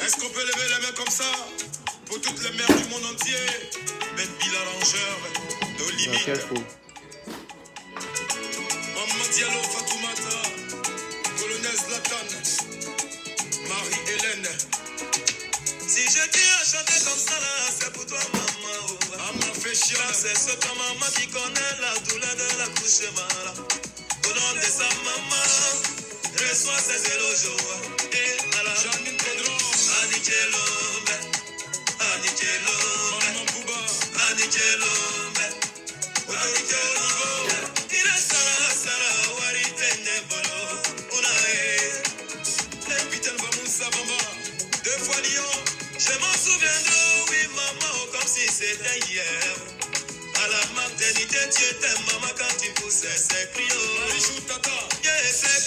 Est-ce qu'on peut lever les mains comme ça pour toutes les mères du monde entier? Ben Bilal Rangeur, nos limites. Maman Diallo Fatoumata, Colonel Zlatan, Marie-Hélène. Si je tiens à chanter comme ça là, c'est pour toi maman. Maman fait chier. C'est ce que maman qui connaît la douleur de la couche malade. Au nom de sa maman, reçois ses éloges. Et à la Janine Pedro, Anikelo, Anikelo, Maman Bouba, Anikelo, Anikelo. Il est Sara, Waritene Bolo, Unae, Capitaine Bamoussa Bamba, deux fois Lyon. Je m'en souviens de oui maman, comme si c'était hier. À la maternité, tu étais maman quand tu poussais ces criots. C'est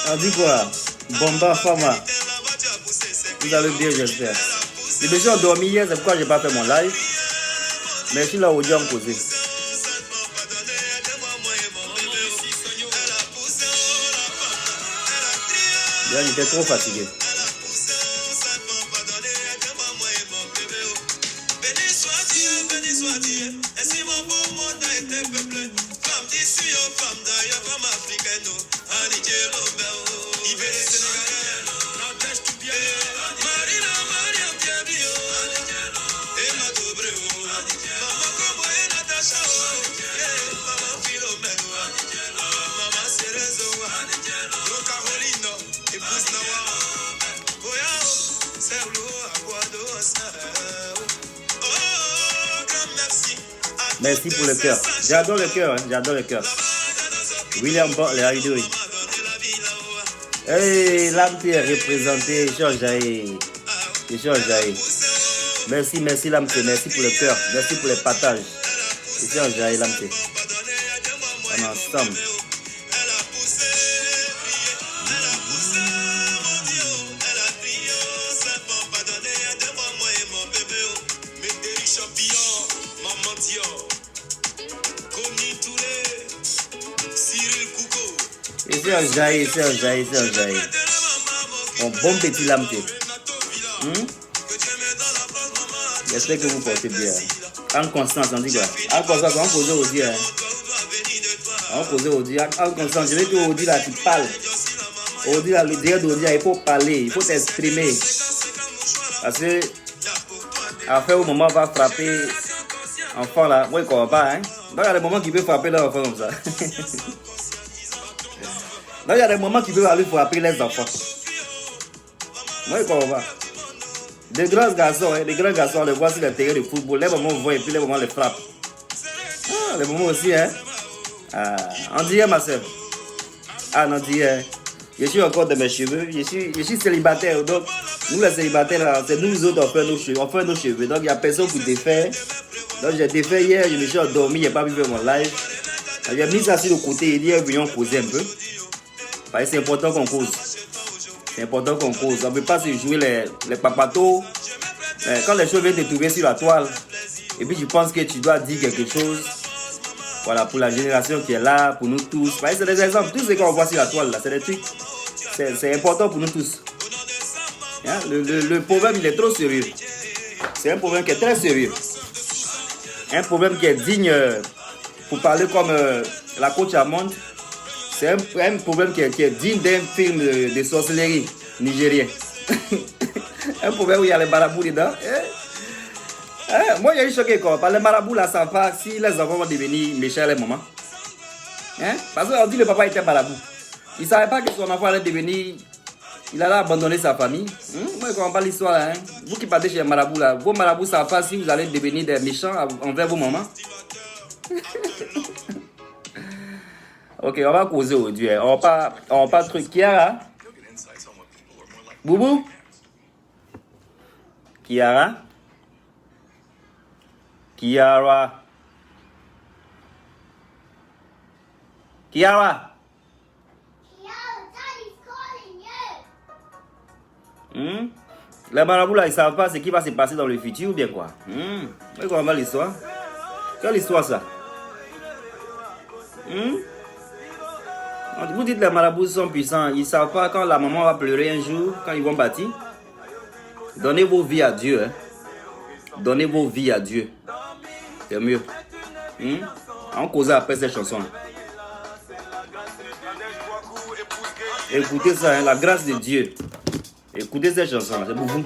on dit quoi? Bomba Fama. Vous allez bien, j'espère. Les messieurs ont dormi hier, c'est pourquoi je n'ai pas fait mon live. Mais je suis là au Dieu en causé. J'étais trop fatigué. Merci pour le cœur. J'adore le cœur, hein? J'adore le cœur. William Butler, how you doing? Hey, l'âme est représenté. Merci, merci l'âme, merci pour le cœur. Merci pour les partages. Échange l'âme. On est ensemble. C'est un jaillit. Mon bon petit lamté. J'espère que vous portez bien. En Constance, on dit quoi? En Constance, on cause aujourd'hui. On cause aujourd'hui. En Constance, je veux que aujourd'hui là, tu parles. Aujourd'hui là, le direct d'aujourd'hui, il faut parler, il faut s'exprimer. Parce que, après, au moment, on va frapper enfant là. Moi, je ne comprends pas. Hein? Donc, il y a des moments qui peuvent frapper l'enfant comme ça. Donc, il y a des moments qui peuvent aller frapper les enfants. Moi, je ne comprends pas. Des grands garçons, on les voit sur le terrain de football. Les moments vont et puis les moments les frappent. Ah, les moments aussi, hein. Ah, on dirait ma soeur. Ah, non, dirait. Je suis encore de mes cheveux. Je suis célibataire. Donc, nous les célibataires, c'est nous autres, on fait nos cheveux. Donc, il n'y a personne pour défaire. Donc, j'ai défait hier, je me suis endormi, je n'ai pas pu faire mon live. J'ai mis ça sur le côté, il dit, venons causer un peu. Parce que c'est important qu'on cause. C'est important qu'on cause. On ne peut pas se jouer les papatos. Quand les choses viennent te trouver sur la toile, et puis tu penses que tu dois dire quelque chose, voilà, pour la génération qui est là, pour nous tous. Parce que c'est des exemples. Tout ce qu'on voit sur la toile, là, c'est des trucs. C'est important pour nous tous. Hein? Le problème, il est trop sérieux. C'est un problème qui est très sérieux. Un problème qui est digne, pour parler comme la coach Amande. C'est un problème qui est digne d'un film de sorcellerie nigérien. Un problème où il y a les marabouts dedans. Moi, j'ai eu choqué quoi. Par les marabouts là, ça va si les enfants vont devenir méchants les mamans. Hein? Parce qu'on dit que le papa était marabout. Il ne savait pas que son enfant allait devenir. Il allait abandonner sa famille. Moi, je ne comprends pas l'histoire là. Hein? Vous qui partez chez les marabouts là, vos marabouts ne savent pas si vous allez devenir des méchants envers vos mamans. Ok, on va causer aujourd'hui. On va pas truc. Kiara? Boubou? Kiara? Kiara? Kiara? Les marabouts là, ils ne savent pas ce qui va se passer dans le futur ou bien quoi. Mais comment va l'histoire? Quelle histoire ça? Vous dites les marabouts sont puissants. Ils ne savent pas quand la maman va pleurer un jour, quand ils vont bâtir. Donnez vos vies à Dieu. Hein. Donnez vos vies à Dieu. C'est mieux. On cause après ces chansons. Écoutez ça, hein, la grâce de Dieu. Écoutez ces chansons, c'est pour vous.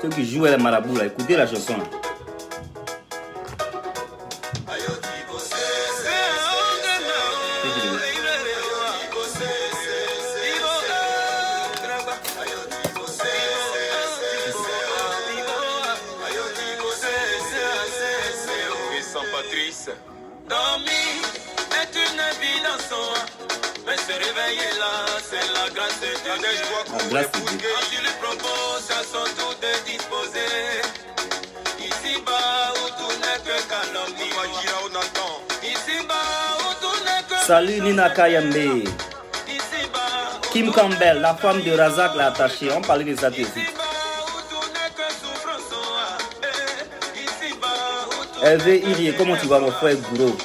Ceux qui jouent les marabouts, là, écoutez la chanson. Là. Dormir est une évidence, mais se réveiller là, c'est la grâce de Dieu. La grâce de Dieu. Quand tu lui proposes, elles sont toutes disposées. Ici-bas où tout n'est que calomnie. Ici-bas où tout n'est que... Salut Nina Kayembe. Ici-bas Kim Campbell, la femme de Razak l'a attachée. On parlait de ça tout de suite. Hervé Irié, comment tu vas mon frère Gouro?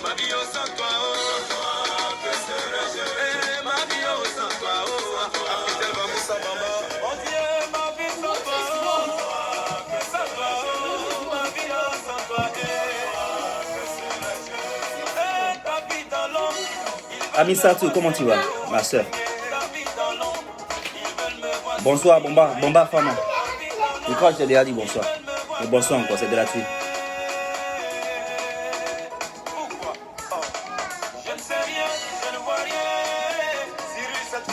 Amisatou, comment tu vas, ma soeur? Bonsoir, Bomba Fama. Je crois que je t'ai déjà dit bonsoir. Mais bonsoir encore, c'est gratuit.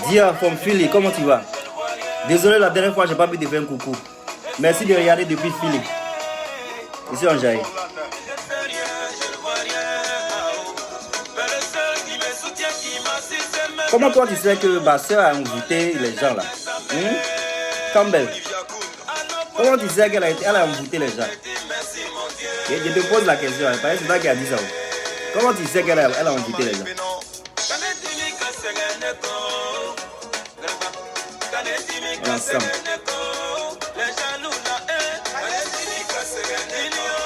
Dia from Philly, comment tu vas? Désolé, la dernière fois, j'ai pas pu te faire un coucou. Merci de regarder depuis Philly. Ici en Jaï. Comment toi tu sais que ma soeur a invité les gens là? Campbell. Comment tu sais qu'elle a invité les gens? Je te pose la question, parce que c'est toi qui a dit ça. Comment tu sais qu'elle a invité les gens? Ensemble.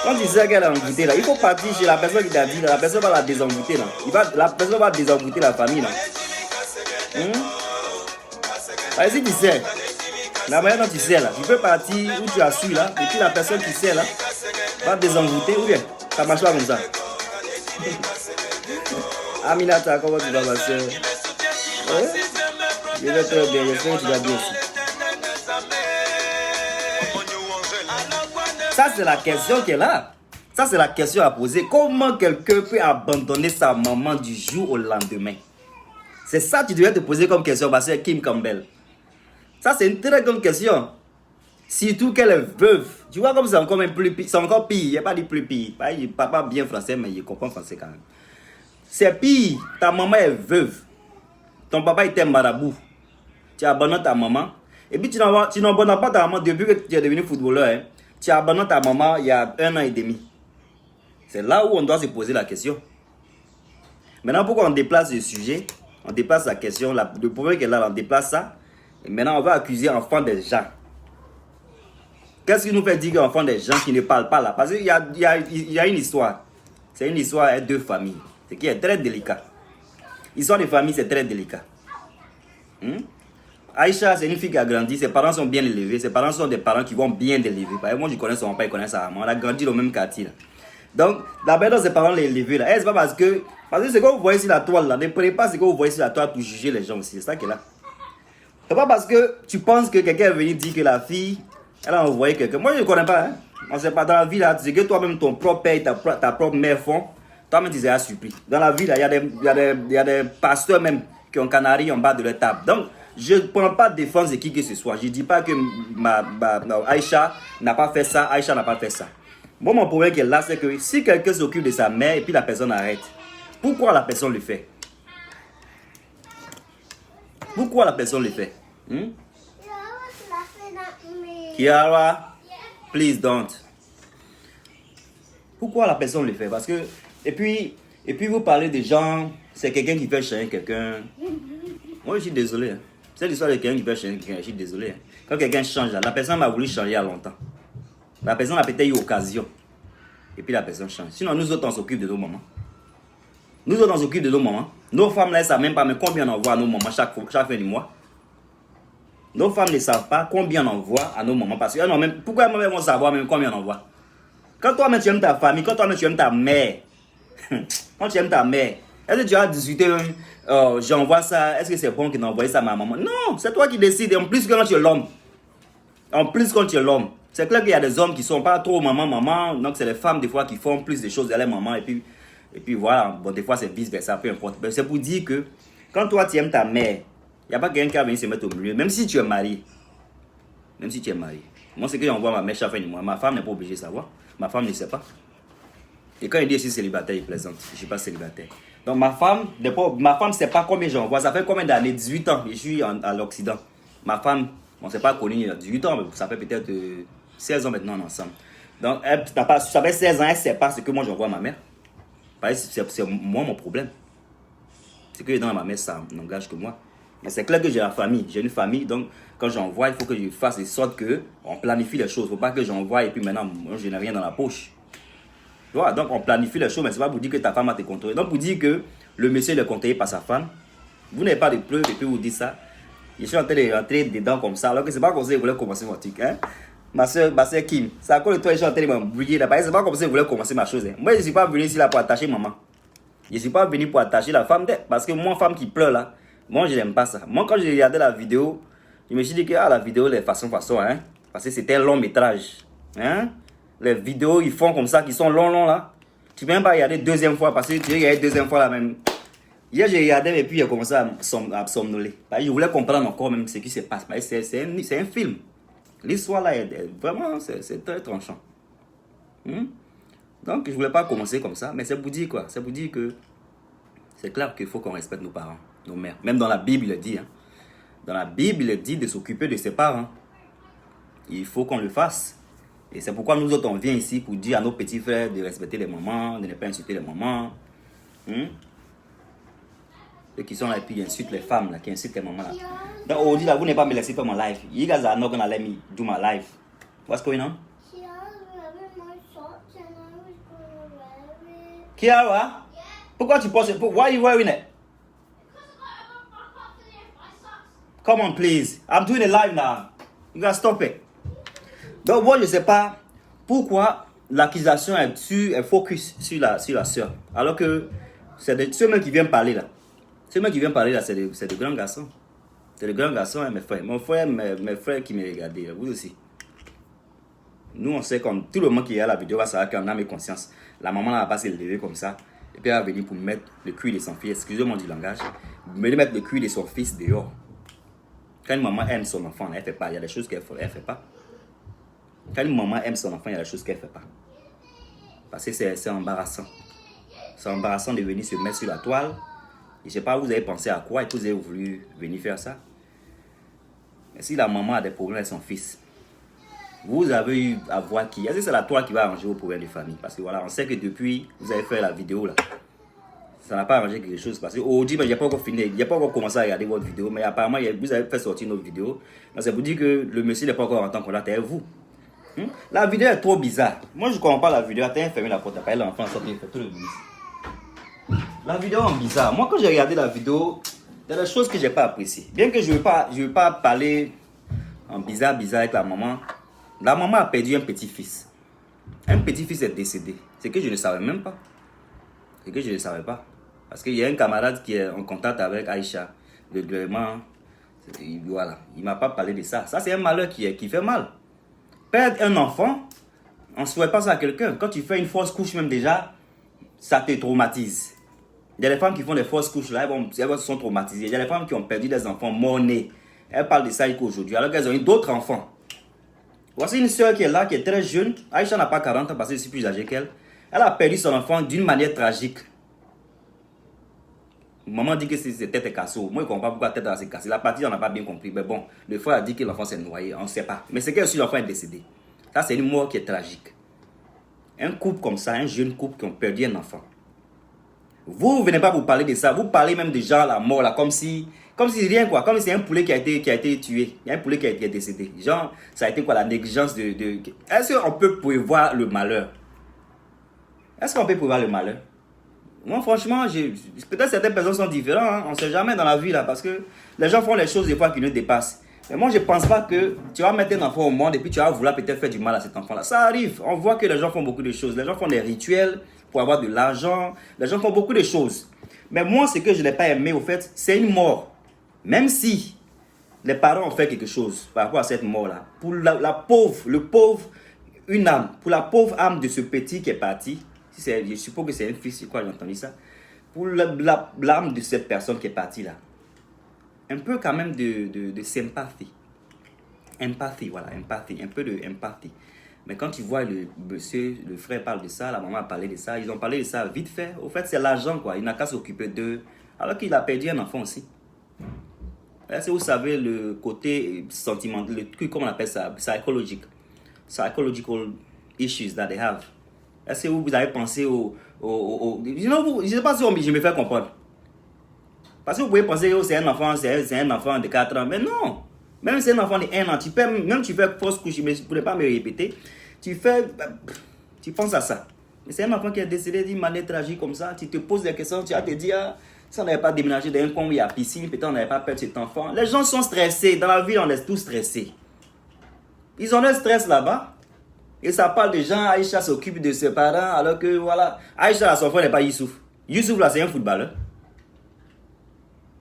Quand tu sais qu'elle a invité là, il faut partir chez la personne qui t'a dit là, la personne va la désinviter là. La personne va désinviter la famille là. Vas-y, tu sais. La manière dont tu sais là, tu peux partir où tu as su là, et puis la personne qui sait là va désinviter ou bien ça marche pas comme ça. Aminata, comment tu vas ma soeur? Je vais très bien, j'espère que tu vas bien aussi. Ça, c'est la question qui est là. Ça, c'est la question à poser. Comment quelqu'un peut abandonner sa maman du jour au lendemain? C'est ça que tu devrais te poser comme question, parce que Kim Campbell. Ça, c'est une très grande question. Surtout qu'elle est veuve. Tu vois comme c'est encore même plus pire. C'est encore pire. Il n'y a pas dit plus pire. Papa bien français, mais il comprend français quand même. C'est pire. Ta maman est veuve. Ton papa était marabout. Tu abandonnes ta maman. Et puis tu n'abandonnes pas ta maman depuis que tu es devenu footballeur. Hein. Tu abandonnes ta maman il y a 1 an et demi. C'est là où on doit se poser la question. Maintenant, pourquoi on déplace le sujet? On déplace la question. Le problème qui est là, on déplace ça. Et maintenant, on va accuser enfant des gens. Qu'est-ce qui nous fait dire qu'enfant des gens qui ne parlent pas là? Parce qu'il y a une histoire. C'est une histoire de famille. Ce qui est très délicat. Histoire de famille, c'est très délicat. Aïcha, c'est une fille qui a grandi. Ses parents sont bien élevés. Ses parents sont des parents qui vont bien l'élever. Par exemple, moi, je connais son père, il connaît sa maman. On a grandi dans le même quartier. Là. Donc, la manière dont ses parents l'ont élevé, là, c'est pas parce que ce que vous voyez sur la toile, là, ne prenez pas ce que vous voyez sur la toile pour juger les gens aussi. C'est ça qui est là. C'est pas parce que tu penses que quelqu'un est venu dire que la fille, elle a envoyé quelqu'un. Moi, je ne connais pas. Hein. On ne sait pas. Dans la vie, là, c'est que toi-même, ton propre père et ta propre mère font. Toi-même, tu seras surpris. Dans la vie, là, il y a des pasteurs même qui ont canari en bas de leur table. Donc, je ne prends pas de défense de qui que ce soit. Je ne dis pas que Aïcha n'a pas fait ça, Aïcha n'a pas fait ça. Bon, mon problème qui est là, c'est que si quelqu'un s'occupe de sa mère et puis la personne arrête, pourquoi la personne le fait? Pourquoi la personne le fait? Kiara, please don't. Pourquoi la personne le fait? Parce que, et puis vous parlez de gens, c'est quelqu'un qui fait chier quelqu'un. Moi, je suis désolé. Hein. C'est l'histoire de quelqu'un qui fait chier quelqu'un, je suis désolé. Hein. Quand quelqu'un change, là, la personne m'a voulu changer il y a longtemps. La personne a peut-être eu occasion. Et puis la personne change. Sinon, nous autres, on s'occupe de nos mamans. Nous autres, on s'occupe de nos mamans. Nos femmes là, elles ne savent même pas mais combien on envoie à nos mamans chaque fin du mois. Nos femmes ne savent pas combien on envoie à nos mamans. Parce que non, même, pourquoi elles vont savoir même combien on envoie? Quand toi-même tu aimes ta famille, quand toi-même tu aimes ta mère, quand tu aimes ta mère, est-ce que tu as discuté, j'envoie ça, est-ce que c'est bon qu'il envoie ça à ma maman? Non, c'est toi qui décides. En plus, quand tu es l'homme. En plus, quand tu es l'homme. C'est clair qu'il y a des hommes qui ne sont pas trop maman. Donc, c'est les femmes, des fois, qui font plus de choses à leur maman. Et puis voilà. Bon, des fois, c'est vice-versa, peu importe. Mais c'est pour dire que quand toi, tu aimes ta mère, il n'y a pas quelqu'un qui va venir se mettre au milieu. Même si tu es marié. Même si tu es marié. Moi, c'est que j'envoie ma mère chaque fin du mois. Ma femme n'est pas obligée de savoir. Ma femme ne sait pas. Et quand il dit je suis célibataire, il plaisante. Je ne suis pas célibataire. Donc ma femme ne sait pas combien j'envoie. Ça fait combien d'années? 18 ans. Je suis à l'Occident. Ma femme, on ne s'est pas connu il y a 18 ans, mais ça fait peut-être 16 ans maintenant ensemble. Donc ça fait 16 ans, elle ne sait pas ce que moi j'envoie à ma mère. C'est moi mon problème. Ce que je donne à ma mère, ça n'engage que moi. Mais c'est clair que j'ai la famille. J'ai une famille, donc quand j'envoie, il faut que je fasse de sorte qu'on planifie les choses. Il ne faut pas que j'envoie et puis maintenant, moi, je n'ai rien dans la poche. Voilà, donc on planifie les choses, mais ce n'est pas pour dire que ta femme va te contrôler. Donc pour dire que le monsieur est contrôlé par sa femme, vous n'avez pas de preuves et puis vous dites ça. Je suis en train de rentrer dedans comme ça, alors que ce n'est pas comme ça que vous voulez commencer votre truc. Hein? Ma soeur Kim, c'est à cause de toi que je suis en train de m'embrouiller là-bas. Ce n'est pas comme ça que vous voulez commencer ma chose. Hein? Moi, je ne suis pas venu ici là pour attacher maman. Je ne suis pas venu pour attacher la femme, parce que moi, femme qui pleure là, moi, je n'aime pas ça. Moi, quand j'ai regardé la vidéo, je me suis dit que la vidéo, les façon, hein? Parce que c'était un long métrage. Hein? Les vidéos, ils font comme ça, qui sont longs là. Tu peux même pas regarder deuxième fois, parce que tu regardes deuxième fois la même. Hier, j'ai regardé et puis j'ai commencé à somnoler. Je voulais comprendre encore même ce qui se passe. C'est un film. L'histoire là, vraiment, c'est très tranchant. Donc, je ne voulais pas commencer comme ça, mais c'est pour dire quoi? C'est pour dire que c'est clair qu'il faut qu'on respecte nos parents, nos mères. Même dans la Bible, il dit. Hein. Dans la Bible, il dit de s'occuper de ses parents. Il faut qu'on le fasse. Et c'est pourquoi nous autres, on vient ici pour dire à nos petits frères de respecter les mamans, de ne pas insulter les mamans. Ceux qui sont là et puis ils insultent les femmes, là, qui insultent les mamans. Là. Donc, aujourd'hui, là, vous n'avez pas me laisser faire mon live. You guys are not going to let me do my live. What's going on? Kiara? Pourquoi tu poses? Why are you wearing it? Come on, please. I'm doing a live now. You gotta stop it. Donc, moi, je ne sais pas pourquoi l'accusation est focus sur la soeur. Alors que c'est ceux-là qui viennent parler là. Ceux-là qui viennent parler là, c'est de grands garçons. C'est de grands garçons, hein, mes frères. Mon frère, mes frères qui me regardent, vous aussi. Nous, on sait comme tout le monde qui est à la vidéo va savoir qu'on a mes consciences. La maman n'a pas se lever comme ça. Et puis elle va venir pour mettre le cul de son fils. Excusez-moi du langage. Mais mettre le cul de son fils dehors. Quand une maman aime son enfant, elle ne fait pas. Il y a des choses qu'elle ne fait pas. Quand une maman aime son enfant, il y a des choses qu'elle ne fait pas. Parce que c'est embarrassant. C'est embarrassant de venir se mettre sur la toile. Et je ne sais pas, vous avez pensé à quoi et que vous avez voulu venir faire ça. Mais si la maman a des problèmes avec son fils, vous avez eu à voir qui. Est-ce que c'est la toile qui va arranger vos problèmes de famille? Parce que voilà, on sait que depuis, vous avez fait la vidéo là. Ça n'a pas arrangé quelque chose. Parce qu'aujourd'hui, je n'ai pas encore fini. Je n'ai pas encore commencé à regarder votre vidéo. Mais apparemment, vous avez fait sortir notre vidéo. Donc, c'est pour dire que le monsieur n'est pas encore en temps contact avec vous. La vidéo est trop bizarre. Moi, je ne comprends pas la vidéo. Attends, fermez la porte. Après, l'enfant sort, il fait tout le bruit. La vidéo est bizarre. Moi, quand j'ai regardé la vidéo, il y a des choses que je n'ai pas appréciées. Bien que je ne veux pas parler en bizarre avec la maman. La maman a perdu un petit-fils. Un petit-fils est décédé. C'est que je ne savais même pas. C'est que je ne savais pas. Parce qu'il y a un camarade qui est en contact avec Aïcha. Régulièrement. Voilà. Il ne m'a pas parlé de ça. Ça, c'est un malheur qui fait mal. Perdre un enfant, on ne souhaite pas ça à quelqu'un. Quand tu fais une fausse couche même déjà, ça te traumatise. Il y a des femmes qui font des fausses couches là, elles sont traumatisées. Il y a des femmes qui ont perdu des enfants morts-nés. Elles parlent de ça aujourd'hui, alors qu'elles ont eu d'autres enfants. Voici une soeur qui est là, qui est très jeune. Aïcha n'a pas 40 ans parce que je suis plus âgé qu'elle. Elle a perdu son enfant d'une manière tragique. Maman dit que c'est tête et cassée. Moi, je ne comprends pas pourquoi tête s'est cassée. La partie, on n'a pas bien compris. Mais bon, le frère a dit que l'enfant s'est noyé. On ne sait pas. Mais c'est que si l'enfant est décédé. Ça, c'est une mort qui est tragique. Un couple comme ça, un jeune couple qui ont perdu un enfant. Vous ne venez pas vous parler de ça. Vous parlez même de gens, la mort, là, comme si rien, quoi. Comme si c'est un poulet qui a été tué. Il y a un poulet qui a été décédé. Genre, ça a été quoi, la négligence de... Est-ce qu'on peut prévoir le malheur? Est-ce qu'on peut prévoir le malheur? Moi, franchement, peut-être certaines personnes sont différentes. Hein. On ne sait jamais dans la vie, là, parce que les gens font les choses des fois qui nous dépassent. Mais moi, je ne pense pas que tu vas mettre un enfant au monde et puis tu vas vouloir peut-être faire du mal à cet enfant-là. Ça arrive. On voit que les gens font beaucoup de choses. Les gens font des rituels pour avoir de l'argent. Les gens font beaucoup de choses. Mais moi, ce que je n'ai pas aimé, au fait, c'est une mort. Même si les parents ont fait quelque chose par rapport à cette mort-là, pour le pauvre, une âme, pour la pauvre âme de ce petit qui est parti, je suppose que c'est un fils, c'est quoi, j'ai entendu ça, pour l'âme de cette personne qui est partie là, un peu quand même de sympathie. Empathie, voilà, empathie, un peu de empathie. Mais quand tu vois le frère parle de ça, la maman a parlé de ça, ils ont parlé de ça vite fait. Au fait, c'est l'argent, quoi. Il n'a qu'à s'occuper d'eux. Alors qu'il a perdu un enfant aussi. Est-ce que vous savez le côté sentimental, le truc, comment on appelle ça, psychological issues that they have. Est-ce que vous avez pensé je ne sais pas si je me fais comprendre. Parce que vous pouvez penser que c'est un enfant de 4 ans. Mais non. Même si c'est un enfant de 1 an, même tu fais fausse couche, mais je ne pourrais pas me répéter. Tu penses à ça. Mais c'est un enfant qui est décédé d'une manière tragique comme ça. Tu te poses des questions, tu vas te dire, si on n'avait pas déménagé dans un coin où il y a piscine, peut-être on n'avait pas perdu cet enfant. Les gens sont stressés. Dans la vie, on est tous stressés. Ils ont un stress là-bas. Et ça parle de gens, Aïcha s'occupe de ses parents, alors que voilà. Aïcha, son frère n'est pas Youssouf. Youssouf, là, c'est un footballeur.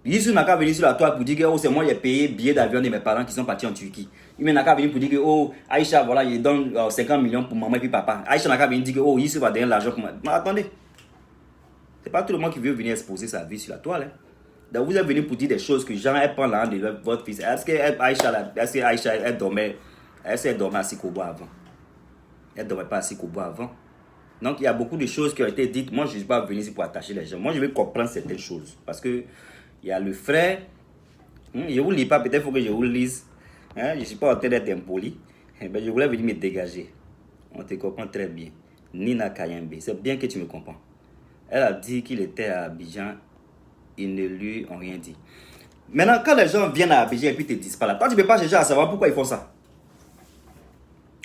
Youssouf n'a qu'à venir sur la toile pour dire que oh, c'est moi qui ai payé billet d'avion de mes parents qui sont partis en Turquie. Il n'a qu'à venir pour dire que oh, Aïcha, voilà, il donne 50 millions pour maman et puis papa. Aïcha n'a qu'à venir dire que oh, Youssouf va donner l'argent pour moi. Mais attendez. C'est pas tout le monde qui veut venir exposer sa vie sur la toile. Hein. Donc vous êtes venu pour dire des choses que Jean prend l'âme de votre fils. Est-ce que Aïcha elle dormait assis qu'au bois avant? Elle ne dormait pas assis qu'au bois avant. Donc il y a beaucoup de choses qui ont été dites. Moi je ne suis pas venu ici pour attacher les gens. Moi je veux comprendre certaines choses. Parce que il y a le frère. Je ne vous lis pas, peut-être il faut que je vous lise. Hein? Je ne suis pas en train d'être impoli. Mais je voulais venir me dégager. On te comprend très bien. Nina Kayembe, c'est bien que tu me comprends. Elle a dit qu'il était à Abidjan. Ils ne lui ont rien dit. Maintenant, quand les gens viennent à Abidjan et puis te disent pas là, toi tu ne peux pas chercher à savoir pourquoi ils font ça.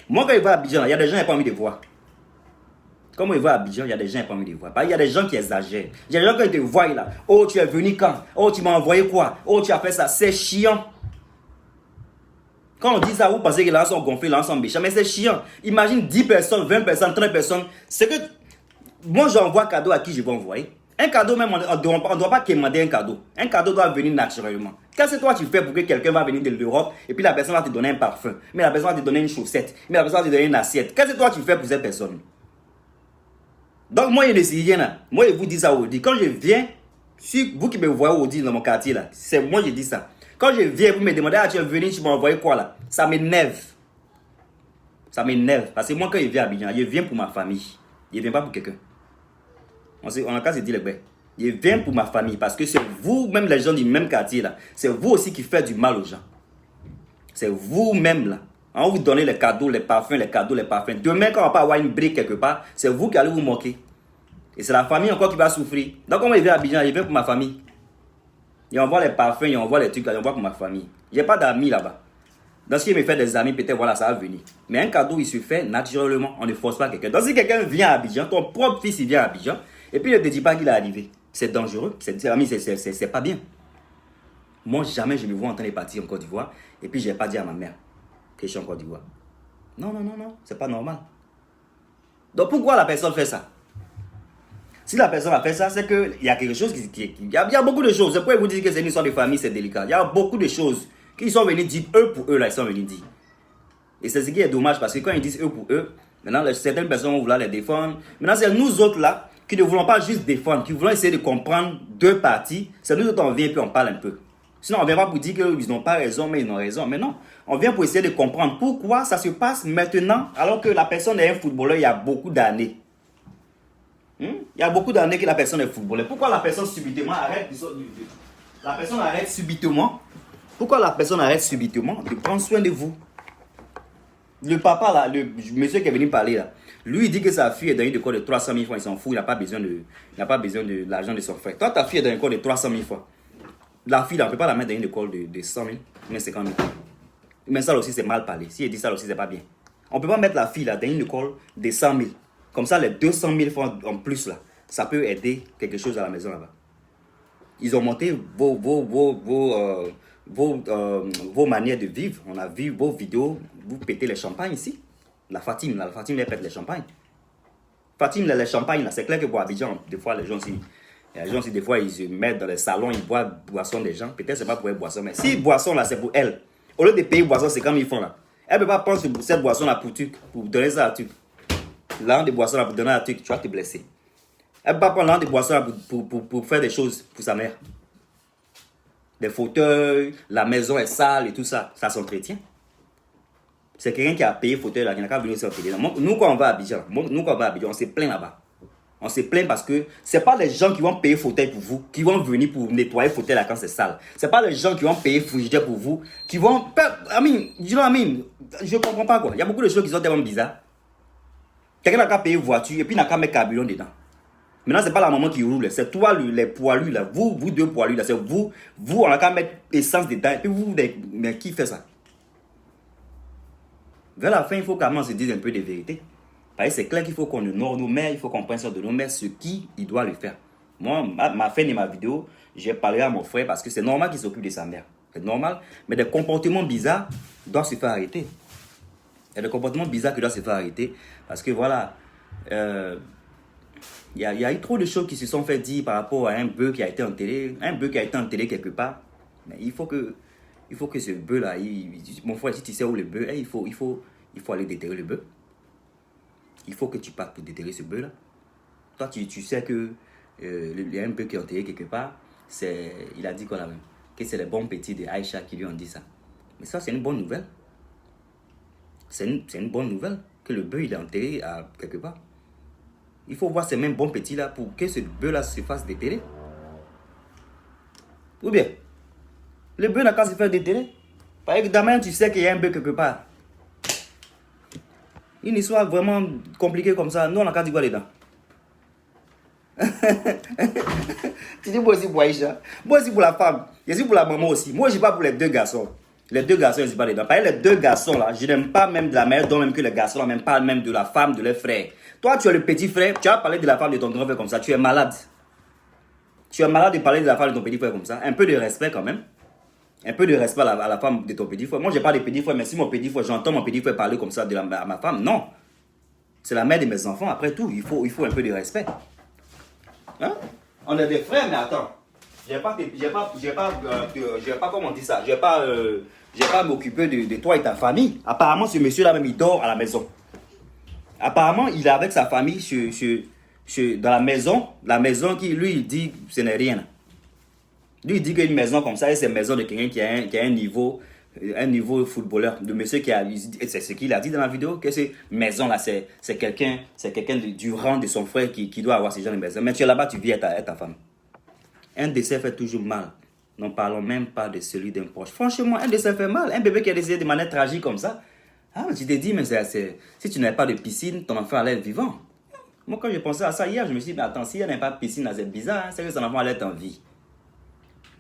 Moi, quand je vais à Abidjan, il y a des gens qui n'ont pas envie de voir. Comme je vais à Abidjan, il y a des gens qui n'ont pas envie de voir. Il y a des gens qui exagèrent. Il y a des gens qui te voient là. Oh, tu es venu quand? Oh, tu m'as envoyé quoi? Oh, tu as fait ça. C'est chiant. Quand on dit ça, vous pensez que les gens sont gonflés, les gens sont méchants. Mais c'est chiant. Imagine 10 personnes, 20 personnes, 30 personnes. C'est que moi, j'envoie un cadeau à qui je vais envoyer. Un cadeau, même, on ne doit pas commander un cadeau. Un cadeau doit venir naturellement. Qu'est-ce que toi tu fais pour que quelqu'un va venir de l'Europe et puis la personne va te donner un parfum, mais la personne va te donner une chaussette, mais la personne va te donner une assiette? Qu'est-ce que toi tu fais pour cette personne? Donc moi, je ne sais rien là. Moi, je vous dis ça aujourd'hui. Quand je viens, si vous qui me voyez aujourd'hui dans mon quartier là, c'est moi qui dis ça. Quand je viens, vous me demandez, ah tu es venu, tu m'as envoyé quoi là? Ça m'énerve. Ça m'énerve. Parce que moi, quand je viens à Abidjan, je viens pour ma famille. Je ne viens pas pour quelqu'un. On a qu'à se dire les bêtes. Je viens pour ma famille parce que c'est vous, même les gens du même quartier là, c'est vous aussi qui faites du mal aux gens. C'est vous-même là. On vous donne les cadeaux, les parfums, les cadeaux, les parfums. Demain, quand on va pas avoir une brique quelque part, c'est vous qui allez vous moquer. Et c'est la famille encore qui va souffrir. Donc, quand je viens à Abidjan, je viens pour ma famille. Et on voit les parfums, et on voit les trucs là, on voit pour ma famille. J'ai pas d'amis là-bas. Dans ce qui me fait des amis, peut-être voilà, ça va venir. Mais un cadeau, il se fait naturellement. On ne force pas quelqu'un. Donc, si quelqu'un vient à Abidjan, ton propre fils, il vient à Abidjan, et puis il ne te dit pas qu'il est arrivé. C'est dangereux. C'est pas bien. Moi, jamais je me vois en train de partir en Côte d'Ivoire, et puis je n'ai pas dit à ma mère que je suis en Côte d'Ivoire. Non, c'est pas normal. Donc, pourquoi la personne fait ça? Si la personne a fait ça, c'est qu'il y a quelque chose il y a beaucoup de choses. Je pourrais vous dire que c'est une histoire de famille, c'est délicat. Il y a beaucoup de choses qui sont venus dire eux pour eux, là, ils sont venus dire. Et c'est ce qui est dommage parce que quand ils disent eux pour eux, maintenant, certaines personnes vont vouloir les défendre. Maintenant, c'est nous autres là qui ne voulons pas juste défendre, qui voulons essayer de comprendre deux parties. C'est nous autres, on vient et puis on parle un peu. Sinon, on ne vient pas pour dire qu'ils n'ont pas raison, mais ils ont raison. Mais non, on vient pour essayer de comprendre pourquoi ça se passe maintenant, alors que la personne est un footballeur il y a beaucoup d'années. Il y a beaucoup d'années que la personne est footballeur. Pourquoi la personne subitement arrête la personne arrête subitement? Pourquoi la personne arrête subitement de prendre soin de vous? Le papa là, le monsieur qui est venu parler là, lui il dit que sa fille est dans une école de 300 000 francs, il s'en fout, il n'a pas besoin de l'argent de son frère. Toi, ta fille est dans une école de 300 000 francs. La fille, là, on ne peut pas la mettre dans une école de 100 000, mais 50 000. Mais ça aussi, c'est mal parlé. Si elle dit ça aussi, c'est pas bien. On ne peut pas mettre la fille là dans une école de 100 000. Comme ça, les 200 000 francs en plus là, ça peut aider quelque chose à la maison là-bas. Ils ont monté vos manières de vivre. On a vu vos vidéos, vous pétez les champagnes ici. La Fatime, elle pète les champagnes. Fatime, les champagnes, là, c'est clair que pour Abidjan, des fois, les gens aussi, des fois, ils se mettent dans les salons, ils boivent boisson des gens. Peut-être c'est pas pour les boissons, mais si boisson là, c'est pour elle. Au lieu de payer boisson, c'est comme ils font là. Elle ne peut pas prendre cette boisson là pour donner ça à Tuc. L'argent de boisson là pour donner à Tuc, tu vas te blesser. Elle ne peut pas prendre l'argent de boisson là pour faire des choses pour sa mère. Des fauteuils, la maison est sale et tout ça, ça s'entretient. C'est quelqu'un qui a payé le fauteuil là, qui n'a qu'à venir s'entretenir. Nous, quand on va à Abidjan, on se plaint là-bas. On se plaint parce que ce n'est pas les gens qui vont payer fauteuil pour vous, qui vont venir pour nettoyer le fauteuil là quand c'est sale. Ce n'est pas les gens qui vont payer frigidaire pour vous, qui vont... je ne comprends pas quoi. Il y a beaucoup de choses qui sont tellement bizarres. Quelqu'un n'a qu'à payer voiture et puis n'a qu'à mettre carburant dedans. Maintenant, ce n'est pas la maman qui roule, c'est toi, les poilus là, vous deux poilus là, c'est vous, on n'a qu'à mettre essence dedans et puis vous, mais qui fait ça? Vers la fin, il faut quand même se dire un peu de vérité. Parce que c'est clair qu'il faut qu'on honore nos mères, il faut qu'on prenne soin de nos mères, ce qu'il doit le faire. Moi, ma fin de ma vidéo, j'ai parlé à mon frère parce que c'est normal qu'il s'occupe de sa mère. C'est normal, mais des comportements bizarres doivent se faire arrêter. Il y a des comportements bizarres qui doivent se faire arrêter parce que voilà, il y a eu trop de choses qui se sont fait dire par rapport à un bœuf qui a été enterré, quelque part. Mais il faut que ce bœuf là, mon frère, si tu sais où le bœuf est, il faut aller déterrer le bœuf. Il faut que tu partes pour déterrer ce bœuf là. Toi, tu sais que il y a un bœuf qui est enterré quelque part. Il a dit quoi là même? Que c'est les bons petits de Aïcha qui lui ont dit ça. Mais ça, c'est une bonne nouvelle. C'est une bonne nouvelle que le bœuf il est enterré à quelque part. Il faut voir ces mêmes bons petits là pour que ce bœuf là se fasse déterrer. Ou bien, le bœuf n'a qu'à se faire déterrer. Parce que demain, tu sais qu'il y a un bœuf quelque part. Une histoire vraiment compliquée comme ça, nous on n'a qu'à dire quoi dedans. Tu dis moi aussi pour Aïcha, moi aussi pour la femme, je suis pour la maman aussi. Moi je ne suis pas pour les deux garçons. Les deux garçons, je ne suis pas dedans. Parce que les deux garçons là, je n'aime pas même de la mère, donc même que les garçons là, même pas même de la femme de leur frère. Toi tu es le petit frère, tu as parlé de la femme de ton grand frère comme ça, tu es malade. Tu es malade de parler de la femme de ton petit frère comme ça. Un peu de respect quand même. Un peu de respect à la femme de ton petit frère. Moi, je n'ai pas de petit frère, mais si mon petit frère, j'entends mon petit frère parler comme ça à ma femme, non. C'est la mère de mes enfants, après tout, il faut un peu de respect. Hein? On est des frères, mais attends. Je ne vais pas comment on dit ça. Je vais pas m'occuper de toi et ta famille. Apparemment, ce monsieur-là même, il dort à la maison. Apparemment, il est avec sa famille dans la maison qui, lui, il dit ce n'est rien. Lui, il dit qu'une maison comme ça, c'est une maison de quelqu'un qui a un niveau footballeur. Le monsieur c'est ce qu'il a dit dans la vidéo, que cette maison là, c'est quelqu'un du rang de son frère qui doit avoir ce genre de maison. Mais tu es là-bas, tu vis avec ta femme. Un décès fait toujours mal. N'en parlons même pas de celui d'un proche. Franchement, un décès fait mal. Un bébé qui est décédé de manière tragique comme ça. Ah, tu t'es dit, mais si tu n'avais pas de piscine, ton enfant allait être vivant. Moi, quand je pensais à ça hier, je me suis dit, mais attends, s'il n'y a pas de piscine, là, c'est bizarre, hein, c'est que son enfant allait être en vie.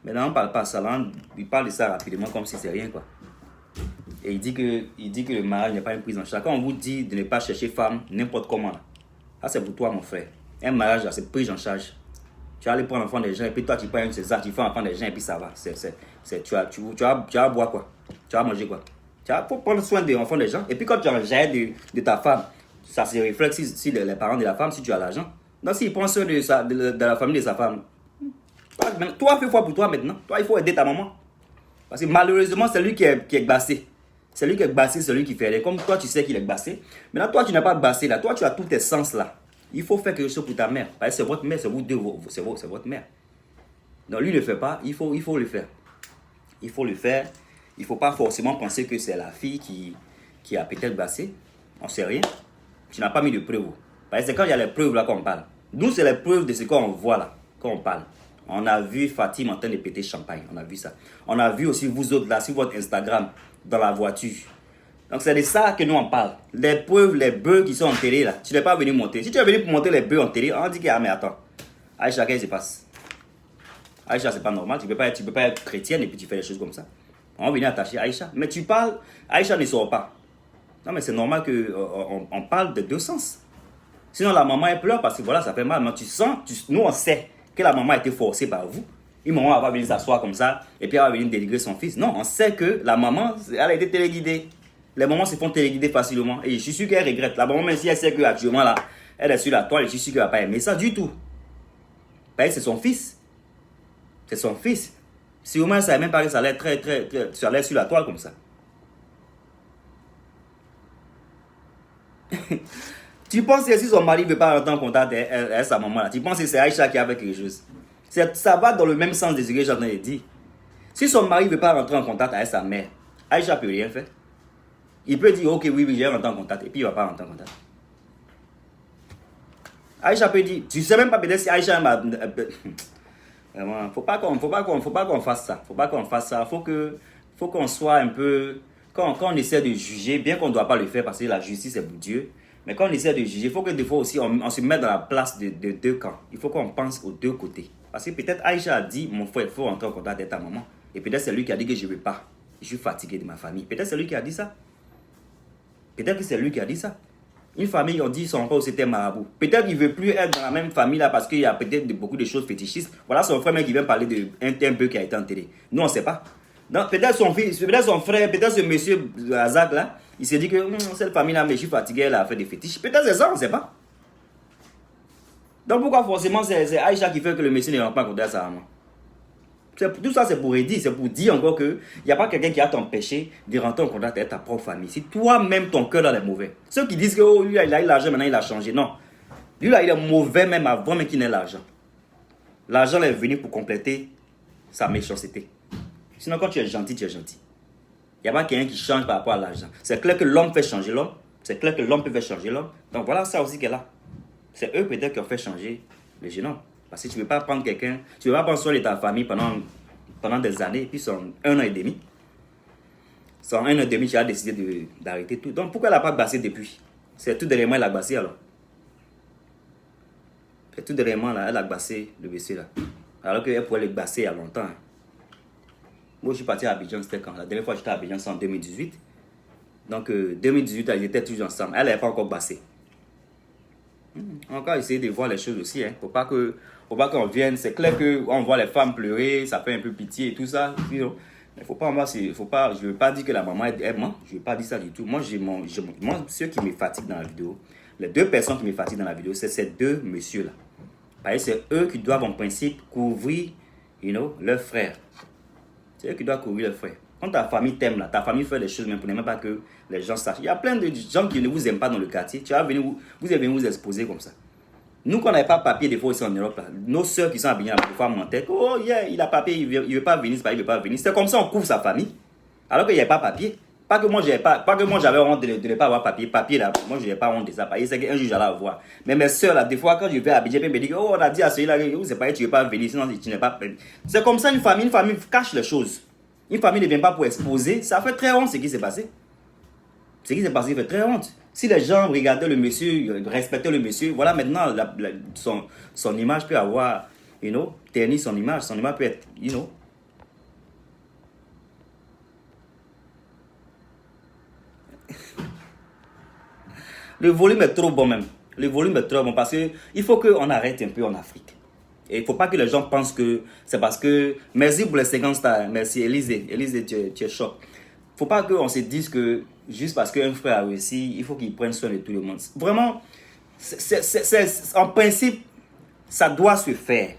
Maintenant, on ne parle pas de ça, là, il parle de ça rapidement comme si c'est rien, quoi. Et il dit que le mariage n'est pas une prise en charge. Quand on vous dit de ne pas chercher femme, n'importe comment, là, ça c'est pour toi, mon frère. Un mariage, là, c'est prise en charge. Tu vas aller prendre l'enfant des gens, et puis toi, tu prends un César, tu fais l'enfant des gens, et puis ça va. Tu vas boire quoi? Tu vas manger quoi? Tu vas prendre soin de l'enfant des gens, et puis quand tu enjailles de ta femme, ça se reflète si les parents de la femme, si tu as l'argent. Donc, s'il prend soin de la famille de sa femme, toi, fais foi pour toi maintenant. Toi, il faut aider ta maman. Parce que malheureusement, c'est lui qui est bassé. C'est lui qui est bassé, c'est lui qui fait. Comme toi, tu sais qu'il est bassé. Maintenant, toi, tu n'as pas bassé là. Toi, tu as tous tes sens là. Il faut faire quelque chose pour ta mère. Parce que c'est votre mère, c'est vous deux, c'est votre mère. Donc, lui ne le fait pas. Il faut le faire. Il faut le faire. Il ne faut pas forcément penser que c'est la fille qui a peut-être bassé. On ne sait rien. Tu n'as pas mis de preuves. Parce que c'est quand il y a les preuves là qu'on parle. Nous, c'est les preuves de ce qu'on voit là, quand on parle. On a vu Fatime en train de péter champagne. On a vu ça. On a vu aussi vous autres là sur votre Instagram, dans la voiture. Donc c'est de ça que nous on parle. Les preuves, les bœufs qui sont enterrés là. Tu n'es pas venu monter. Si tu es venu pour monter les bœufs enterrés, on dit que ah mais attends. Aïcha, qu'est-ce qui se passe? Aïcha, c'est pas normal. Tu peux pas être chrétienne et puis tu fais des choses comme ça. On va venir attacher Aïcha. Mais tu parles, Aïcha ne sort pas. Non mais c'est normal qu'on parle de deux sens. Sinon, la maman, elle pleure parce que voilà, ça fait mal. Mais tu sens, nous, on sait que la maman a été forcée par vous. Une maman, elle va venir s'asseoir comme ça et puis elle va venir dénigrer son fils. Non, on sait que la maman, elle a été téléguidée. Les mamans se font téléguider facilement. Et je suis sûr qu'elle regrette. La maman, même si elle sait qu'actuellement, là, elle est sur la toile, je suis sûr qu'elle ne va pas aimer ça du tout. Ben, c'est son fils. C'est son fils. Si au moins, ça même pas que ça allait ça allait sur la toile comme ça. Tu penses que si son mari ne veut pas rentrer en contact avec sa maman, là, tu penses que c'est Aïcha qui a fait quelque chose? Ça va dans le même sens de ce que j'en ai dit. Si son mari ne veut pas rentrer en contact avec sa mère, Aïcha ne peut rien faire. Il peut dire, ok, oui, j'ai rentré en contact, et puis il ne va pas rentrer en contact. Aïcha peut dire, tu ne sais même pas peut-être si Aïcha m'a... Vraiment, faut pas qu'on fasse ça. Faut pas qu'on fasse ça. Faut qu'on soit un peu... Quand on essaie de juger, bien qu'on ne doit pas le faire parce que la justice est pour Dieu, mais quand on essaie de juger, il faut que des fois aussi, on se mette dans la place de deux camps. Il faut qu'on pense aux deux côtés. Parce que peut-être Aïcha a dit, mon frère, il faut rentrer en contact avec ta maman. Et peut-être c'est lui qui a dit que je ne veux pas. Je suis fatigué de ma famille. Peut-être c'est lui qui a dit ça. Peut-être que c'est lui qui a dit ça. Une famille, on dit son frère c'était marabout. Peut-être qu'il ne veut plus être dans la même famille là parce qu'il y a peut-être beaucoup de choses fétichistes. Voilà son frère même qui vient parler d'un peu qui a été enterré. Nous, on ne sait pas. Peut-être son fils, peut-être son frère, peut-être ce monsieur Azak là, il s'est dit que cette famille là, mais je suis fatigué, elle a fait des fétiches. Peut-être c'est ça, on ne sait pas. Donc pourquoi forcément c'est Aïcha qui fait que le monsieur ne rentre pas en contact avec sa maman? Tout ça c'est pour redire, c'est pour dire encore que il n'y a pas quelqu'un qui a t'empêché de rentrer en contact avec ta propre famille. Si toi-même ton cœur là est mauvais. Ceux qui disent que oh, lui il a eu l'argent, maintenant il a changé. Non. Lui là il est mauvais même avant même qu'il n'ait l'argent. L'argent est venu pour compléter sa méchanceté. Sinon quand tu es gentil, tu es gentil. Il n'y a pas quelqu'un qui change par rapport à l'argent. C'est clair que l'homme fait changer l'homme. C'est clair que l'homme peut faire changer l'homme. Donc voilà ça aussi qu'elle a. C'est eux peut-être qui ont fait changer le jeune homme. Parce que tu ne veux pas prendre quelqu'un, tu ne veux pas prendre soin de ta famille pendant des années, et puis son 1 an et demi. Son 1 an et demi, tu as décidé d'arrêter tout. Donc pourquoi elle n'a pas bassé depuis? C'est tout dernièrement elle a bassé alors. C'est tout dernièrement là, elle a bassé le monsieur là. Alors qu'elle pourrait le basser il y a longtemps. Hein. Moi je suis parti à Abidjan, c'était quand? La dernière fois que j'étais à Abidjan, c'est en 2018. Donc 2018, ils étaient toujours ensemble. Elle n'avait pas encore bassé. Encore essayer de voir les choses aussi. Hein. Faut pas qu'on vienne. C'est clair qu'on voit les femmes pleurer, ça fait un peu pitié et tout ça. Mais faut pas, je ne veux pas dire que la maman est ment. Je ne veux pas dire ça du tout. Moi, ceux qui me fatiguent dans la vidéo, les deux personnes qui me fatiguent dans la vidéo, c'est ces deux messieurs-là. Parce que c'est eux qui doivent en principe couvrir, leur frère. C'est eux qui doivent couvrir leur frère. Quand ta famille t'aime, là, ta famille fait des choses, mais pour ne même pas que les gens sachent. Il y a plein de gens qui ne vous aiment pas dans le quartier. Vous allez venir vous exposer comme ça. Nous, quand on n'avait pas papier, des fois ici en Europe, là, nos soeurs qui sont habillées, des fois mentaient. Oh, yeah, il a papier, il ne veut pas venir, il ne veut pas venir. C'est comme ça on couvre sa famille. Alors qu'il n'y avait pas papier. Pas que moi, j'avais honte de ne pas avoir papier. Papier, là, moi, je n'avais pas honte de ça. C'est qu'un jour, j'allais avoir. Mais mes soeurs, là, des fois, quand je vais à Abidjan, ils me disent, oh, on a dit à celui-là, c'est pas, tu ne veux pas venir, sinon tu n'es pas. C'est comme ça, une famille cache les choses. Une famille ne vient pas pour exposer. Ça fait très honte ce qui s'est passé. Ce qui s'est passé fait très honte. Si les gens regardaient le monsieur, respectaient le monsieur, voilà maintenant son image peut avoir, terni son image. Son image peut être, Le volume est trop bon même. Le volume est trop bon parce qu'il faut qu'on arrête un peu en Afrique. Et il ne faut pas que les gens pensent que c'est parce que... Merci pour les 50 stars. Merci Élisée. Élisée, tu es choc. Il ne faut pas qu'on se dise que juste parce qu'un frère a réussi, il faut qu'il prenne soin de tout le monde. Vraiment, en principe, ça doit se faire.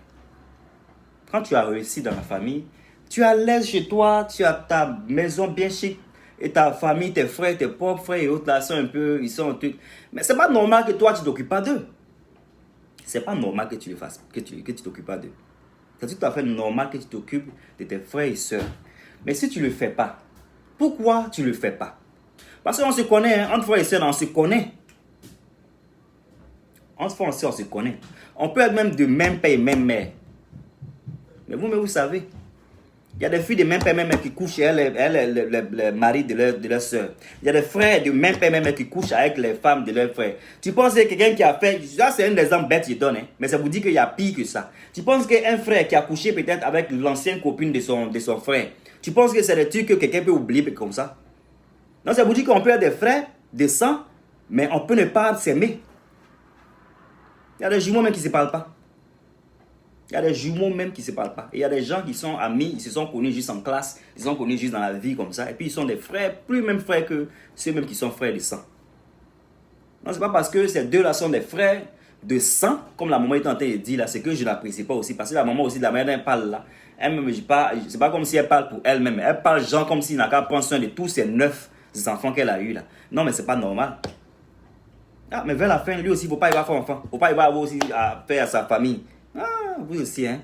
Quand tu as réussi dans la famille, tu es à l'aise chez toi, tu as ta maison bien chic, et ta famille, tes frères, tes propres frères et autres, là, ils sont un truc. Mais c'est pas normal que toi, tu t'occupes pas d'eux. C'est pas normal que tu le fasses, que tu t'occupes pas d'eux. C'est tout à fait normal que tu t'occupes de tes frères et sœurs. Mais si tu le fais pas, pourquoi tu le fais pas? Parce qu'on se connaît, hein, entre frères et sœurs, on se connaît. Entre frères et sœurs, on se connaît. On peut être même de même père et même mère. Mais vous savez, il y a des filles de même père, même mère qui couchent avec le mari de leur soeur. Il y a des frères de même père, même mère qui couchent avec les femmes de leurs frères. Tu penses que quelqu'un qui a fait... Ça, c'est un exemple bête que je donne, hein, mais ça vous dit qu'il y a pire que ça. Tu penses qu'un frère qui a couché peut-être avec l'ancienne copine de son frère, tu penses que c'est des trucs que quelqu'un peut oublier comme ça? Non, ça vous dit qu'on peut être des frères, des sang, mais on peut ne pas s'aimer. Il y a des jumeaux même qui ne se parlent pas. Il y a des jumeaux même qui ne se parlent pas. Et il y a des gens qui sont amis, ils se sont connus juste en classe, ils se sont connus juste dans la vie comme ça. Et puis ils sont des frères, plus même frères que ceux même qui sont frères de sang. Non, c'est pas parce que ces deux-là sont des frères de sang, comme la maman est en train de dire là, c'est que je n'apprécie pas aussi. Parce que la maman aussi, de la manière dont elle parle là, elle me dit pas, c'est pas comme si elle parle pour elle-même. Elle parle genre comme s'il n'a qu'à prendre soin de tous ces 9 enfants qu'elle a eu là. Non, mais c'est pas normal. Ah, mais vers la fin, lui aussi, il ne faut pas y avoir faire enfant. Il ne faut pas y avoir aussi à faire à sa famille. Ah, vous aussi, hein.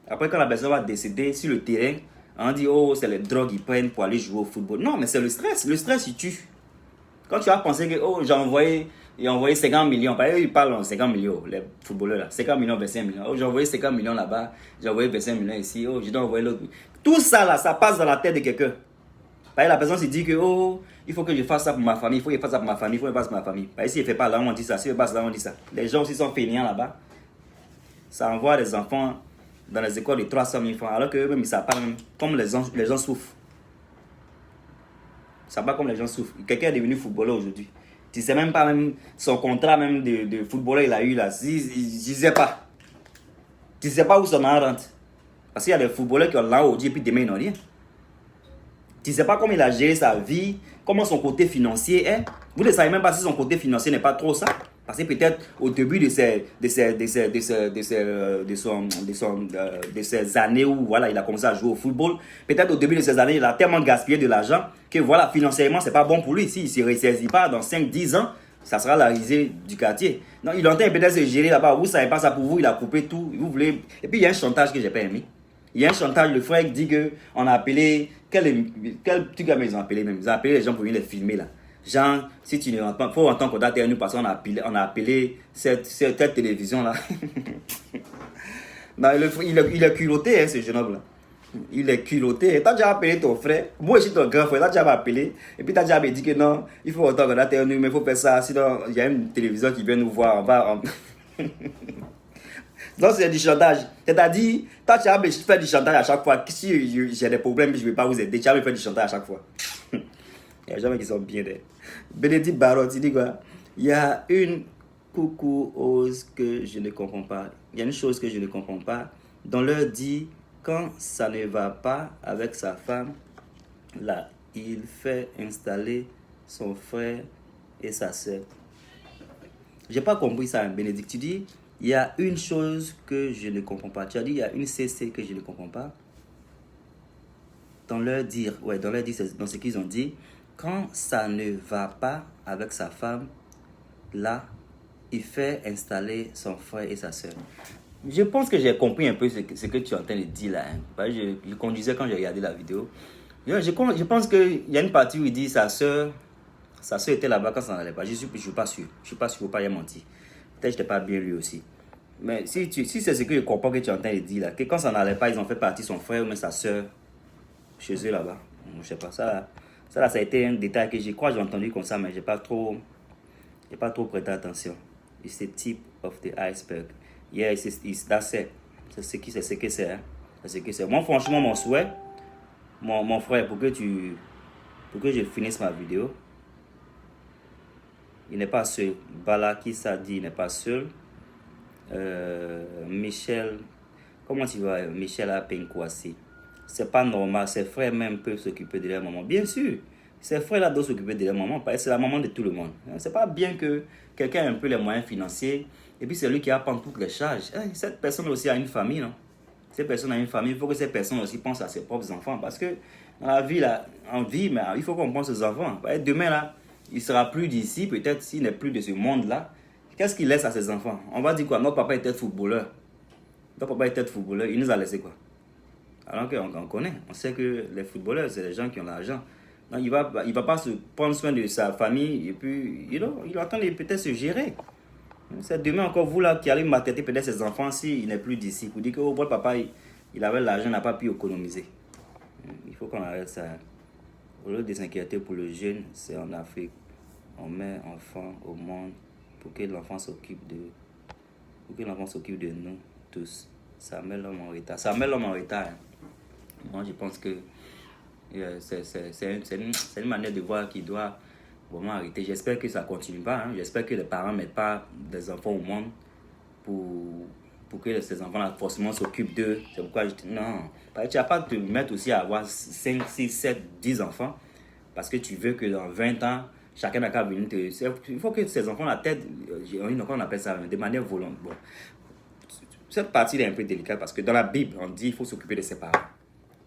Après, quand la personne va décéder sur le terrain, on dit, oh, c'est les drogues qu'ils prennent pour aller jouer au football. Non, mais c'est le stress. Le stress, il tue. Quand tu as pensé que, oh, j'ai envoyé 50 millions. Par exemple, ils parlent en 50 millions, les footballeurs là. 50 millions, 25 millions. Oh, j'ai envoyé 50 millions là-bas. J'ai envoyé 25 millions ici. Oh, je dois envoyer l'autre. Tout ça là, ça passe dans la tête de quelqu'un. Par exemple, la personne se dit que, oh, il faut que je fasse ça pour ma famille. Il faut que je fasse ça pour ma famille. Il faut que je fasse ça pour ma famille. Par exemple, s'il ne fait pas là, on dit ça. S'il ne fait pas là, on dit ça. Les gens aussi sont fainéants là-bas. Ça envoie des enfants dans les écoles de 300 000 francs. Alors qu'eux-mêmes, ils ne savent pas même comme les gens souffrent. Ils ne savent pas comme les gens souffrent. Quelqu'un est devenu footballeur aujourd'hui. Tu ne sais même pas même son contrat même de footballeur il a eu là. Je ne sais pas. Tu ne sais pas où son argent rentre. Parce qu'il y a des footballeurs qui ont là aujourd'hui et puis demain ils n'ont rien. Tu ne sais pas comment il a géré sa vie, comment son côté financier est. Vous ne savez même pas si son côté financier n'est pas trop ça. Parce que peut-être au début de ces années où voilà, il a commencé à jouer au football, peut-être au début de ces années, il a tellement gaspillé de l'argent que voilà, financièrement, c'est pas bon pour lui. S'il ne se ressaisit pas dans 5-10 ans, ça sera la risée du quartier. Non, il entend peut-être se gérer là-bas. Vous ne savez pas ça pour vous, il a coupé tout. Vous voulez... Et puis il y a un chantage que je n'ai pas aimé. Il y a un chantage, le frère dit qu'on a appelé... Quel truc ils ont appelé même? Ils ont appelé les gens pour venir les filmer là. Genre, si tu ne rentres pas, il faut rentrer en contact avec nous parce qu'on a appelé cette télévision là. Non, il est culotté, hein, ce jeune homme là. Il est culotté. Tu as déjà appelé ton frère. Moi, je suis ton grand frère. Tu as déjà appelé. Et puis tu as déjà dit que non, il faut rentrer en contact avec nous, mais il faut faire ça. Sinon, il y a une télévision qui vient nous voir. Donc, c'est du chantage. C'est-à-dire, toi, tu as fait du chantage à chaque fois. Si j'ai des problèmes, je ne vais pas vous aider. Tu as fait du chantage à chaque fois. Il y a des gens qui sont bien là. Bénédicte Baron, tu dis quoi? Il y a une chose que je ne comprends pas. Il y a une chose que je ne comprends pas. Dans leur dit, quand ça ne va pas avec sa femme, là, il fait installer son frère et sa sœur. J'ai pas compris ça, Bénédicte. Tu dis, il y a une chose que je ne comprends pas. Tu as dit, il y a une CC que je ne comprends pas. Dans leur dire, ouais, dans ce qu'ils ont dit, quand ça ne va pas avec sa femme, là, il fait installer son frère et sa soeur. Je pense que j'ai compris un peu ce que tu es en train de dire là. Hein. Je conduisais quand j'ai regardé la vidéo. Je pense qu'il y a une partie où il dit sa soeur était là-bas quand ça n'allait pas. Je ne suis pas sûr. Je ne suis pas sûr, il ne faut pas y mentir. Peut-être que je n'étais pas bien lui aussi. Mais si c'est ce que je comprends que tu es en train de dire là, que quand ça n'allait pas, ils ont fait partie son frère ou même sa soeur chez eux là-bas. Je ne sais pas, ça a été un détail que j'ai entendu comme ça, mais je n'ai pas trop prêté attention. It's the tip of the iceberg. Yeah, that's it. C'est ce que c'est. Hein. C'est ce que c'est. Moi, franchement, mon souhait, mon frère, pour que je finisse ma vidéo, il n'est pas seul. Balaki Sadi, il n'est pas seul. Michel, comment tu vas? Michel Apenkwasi. C'est pas normal. Ses frères même peuvent s'occuper de leur maman. Bien sûr, ses frères-là doivent s'occuper de leur maman. Parce que c'est la maman de tout le monde. C'est pas bien que quelqu'un ait un peu les moyens financiers. Et puis c'est lui qui va prendre toutes les charges. Cette personne aussi a une famille, non? Cette personne a une famille. Il faut que cette personne aussi pense à ses propres enfants. Parce que dans la vie, là, on vit, mais il faut qu'on pense aux enfants. Demain, là, il sera plus d'ici. Peut-être s'il n'est plus de ce monde-là. Qu'est-ce qu'il laisse à ses enfants? On va dire quoi? Notre papa était footballeur. Notre papa était footballeur. Il nous a laissé quoi? Alors qu'on connaît. On sait que les footballeurs, c'est les gens qui ont l'argent. Il ne va pas se prendre soin de sa famille. Et puis, il attend peut-être se gérer. C'est demain encore vous là qui allez maltraiter peut-être ses enfants s'il n'est plus d'ici. Pour dire que votre papa, il avait l'argent, n'a pas pu économiser. Il faut qu'on arrête ça. Au lieu de s'inquiéter pour le jeune, c'est en Afrique. On met enfant au monde pour que l'enfant s'occupe de nous tous. Ça met l'homme en retard. Hein. Moi, je pense que c'est une manière de voir qui doit vraiment arrêter. J'espère que ça continue pas. Hein. J'espère que les parents ne mettent pas des enfants au monde pour, pour que ces enfants-là forcément s'occupent d'eux. C'est pourquoi je dis non. Tu n'as pas de te mettre aussi à avoir 5, 6, 7, 10 enfants parce que tu veux que dans 20 ans, chacun n'a qu'à venir te... Il faut que ces enfants, la tête, on appelle ça de manière volontaire. Bon. Cette partie est un peu délicate parce que dans la Bible, on dit qu'il faut s'occuper de ses parents.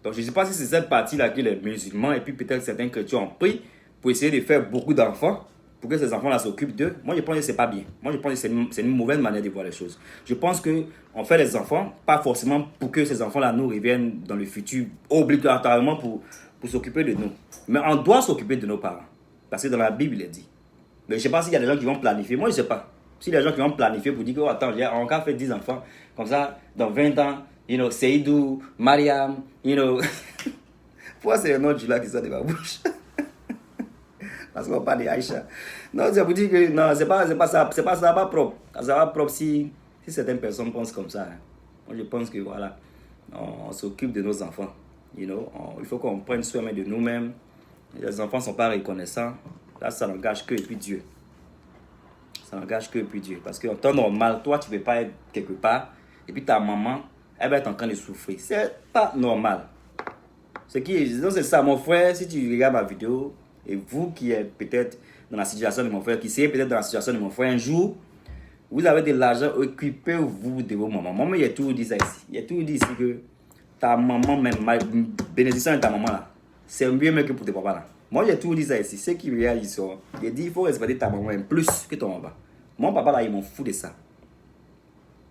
Donc je ne sais pas si c'est cette partie-là que les musulmans et puis peut-être certains chrétiens ont pris pour essayer de faire beaucoup d'enfants pour que ces enfants-là s'occupent d'eux. Moi, je pense que ce n'est pas bien. Moi, je pense que c'est une mauvaise manière de voir les choses. Je pense qu'on fait les enfants, pas forcément pour que ces enfants-là nous reviennent dans le futur, obligatoirement pour s'occuper de nous. Mais on doit s'occuper de nos parents. Parce que dans la Bible, il est dit. Mais je ne sais pas s'il y a des gens qui vont planifier. Moi, je ne sais pas. S'il y a des gens qui vont planifier pour dire que, oh, attends, j'ai encore fait 10 enfants. Comme ça, dans 20 ans, Seydou, Mariam, Pourquoi c'est le nom du lac qui sort de ma bouche? Parce qu'on parle d'Aïcha. Non, c'est pour dire que non, c'est pas ça, ça va pas propre. Ça va propre si certaines personnes pensent comme ça. Hein. Moi, je pense que voilà, on s'occupe de nos enfants. Il faut qu'on prenne soin de nous-mêmes. Les enfants ne sont pas reconnaissants. Là, ça n'engage que et puis Dieu. Ça n'engage que et puis Dieu. Parce qu'en temps normal, toi, tu ne veux pas être quelque part. Et puis ta maman, elle va être en train de souffrir. C'est pas normal. C'est ça, mon frère, si tu regardes ma vidéo, et vous qui êtes peut-être dans la situation de mon frère, qui serez peut-être dans la situation de mon frère, un jour, vous avez de l'argent, occupez-vous de vos mamans. Maman, il y a tout dit ça ici. Il y a tout dit ici que ta maman, même, bénédiction de ta maman là, c'est mieux même que pour tes papas là. Moi, j'ai tout dit ça ici. Ceux qui regardent, ils sont. Il dit il faut respecter ta maman même plus que ton papa. Mon papa là, il m'en fout de ça.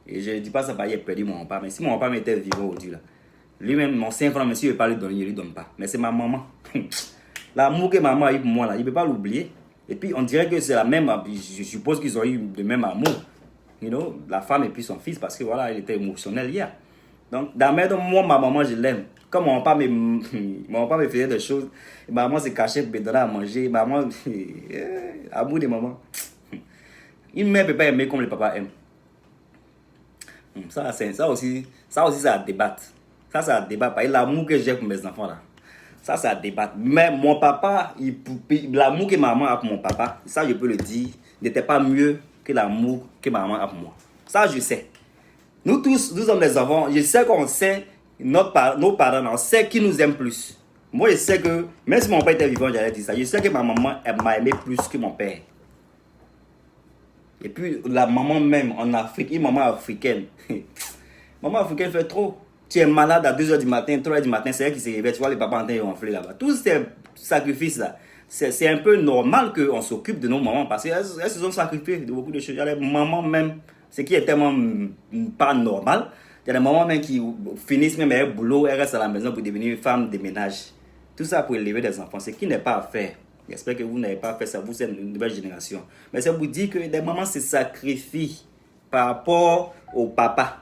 Et je ne dis pas ça parce qu'il a perdu mon papa, mais si mon papa était vivant aujourd'hui là, lui-même, mon 5 francs, monsieur, il ne veut pas lui donner, il ne lui donne pas. Mais c'est ma maman. L'amour que maman a eu pour moi, là, il ne peut pas l'oublier. Et puis, on dirait que c'est la même. Je suppose qu'ils ont eu le même amour. La femme et puis son fils, parce que voilà, il était émotionnel hier. Donc, moi, ma maman, je l'aime. Comme mon papa me faisait des choses, ma maman se cachait pour me donner à manger. Maman, amour de maman. Une mère ne peut pas aimer comme le papa aime. Ça aussi, ça débattre. Ça débat. Parce que l'amour que j'ai pour mes enfants là, ça débat. Mais mon papa, l'amour que maman a pour mon papa, ça je peux le dire, n'était pas mieux que l'amour que maman a pour moi. Ça je sais. Nous tous, nous sommes des enfants. Je sais qu'on sait, nos parents, on sait qui nous aime plus. Moi je sais que, même si mon père était vivant, j'allais dire ça. Je sais que ma maman m'a aimé plus que mon père. Et puis la maman même en Afrique, une maman africaine. Maman africaine fait trop. Tu es malade à 2h du matin, 3h du matin, c'est elle qui se réveille, tu vois les papas en train de ronfler là-bas. Tous ces sacrifices-là, c'est un peu normal qu'on s'occupe de nos mamans parce qu'elles se sont sacrifiées de beaucoup de choses. Il y a des mamans même, ce qui est tellement pas normal, il y a des mamans même qui finissent même avec boulot, elles restent à la maison pour devenir femme de ménage. Tout ça pour élever des enfants, ce qui n'est pas à faire. J'espère que vous n'avez pas fait ça, vous c'est une nouvelle génération. Mais ça vous dit que des mamans se sacrifient par rapport au papa.